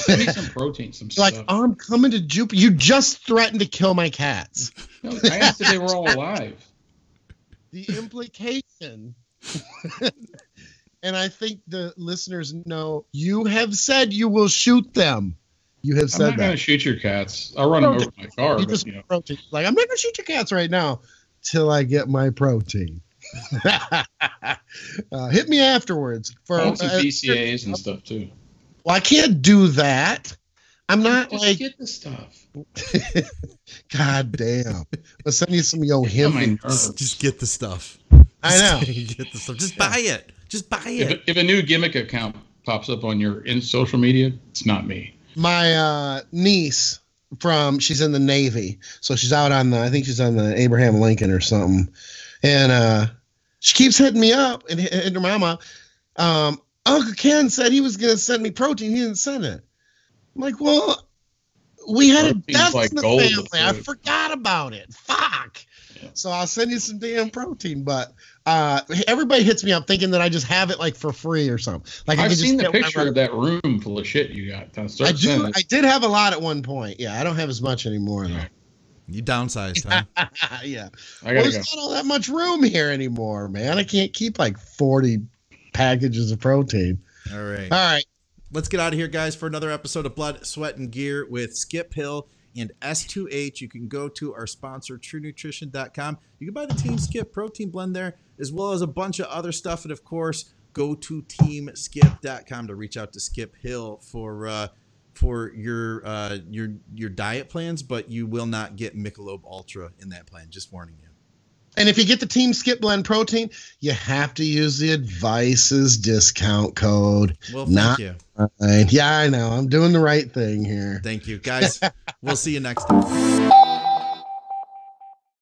Give me some protein, some stuff. Like, I'm coming to Jupiter. You just threatened to kill my cats. No, I asked if they were all alive. The implication... And I think the listeners know you have said you will shoot them. You have said that. I'm not going to shoot your cats. I'll run them over with my car. Like, I'm not going to shoot your cats right now till I get my protein. Hit me afterwards. I want some BCAAs and stuff too. Well, I can't do that. I'm not just get the stuff. God damn. I'll send you some Just get the stuff. I know. Get the stuff. Just buy it. Just buy it. If a new gimmick account pops up on your social media, it's not me. My niece she's in the Navy, so she's out on I think she's on the Abraham Lincoln or something, and she keeps hitting me up and her mama. Uncle Ken said he was gonna send me protein. He didn't send it. I'm like, well, we had a death in the family. I forgot about it. Fuck. So I'll send you some damn protein. But everybody hits me up thinking that I just have it like for free or something. Like I've seen the picture of that room full of shit you got. I did have a lot at one point. Yeah, I don't have as much anymore though. You downsized, huh? Yeah. There's not all that much room here anymore, man. I can't keep like 40 packages of protein. All right. All right. Let's get out of here, guys, for another episode of Blood, Sweat, and Gear with Skip Hill and S2H. You can go to our sponsor, TrueNutrition.com. You can buy the Team Skip protein blend there, as well as a bunch of other stuff. And, of course, go to TeamSkip.com to reach out to Skip Hill for your diet plans, but you will not get Michelob Ultra in that plan. Just warning you. And if you get the Team Skip Blend protein, you have to use the Advices discount code. Well, thank you. Yeah, I know. I'm doing the right thing here. Thank you, guys. We'll see you next time.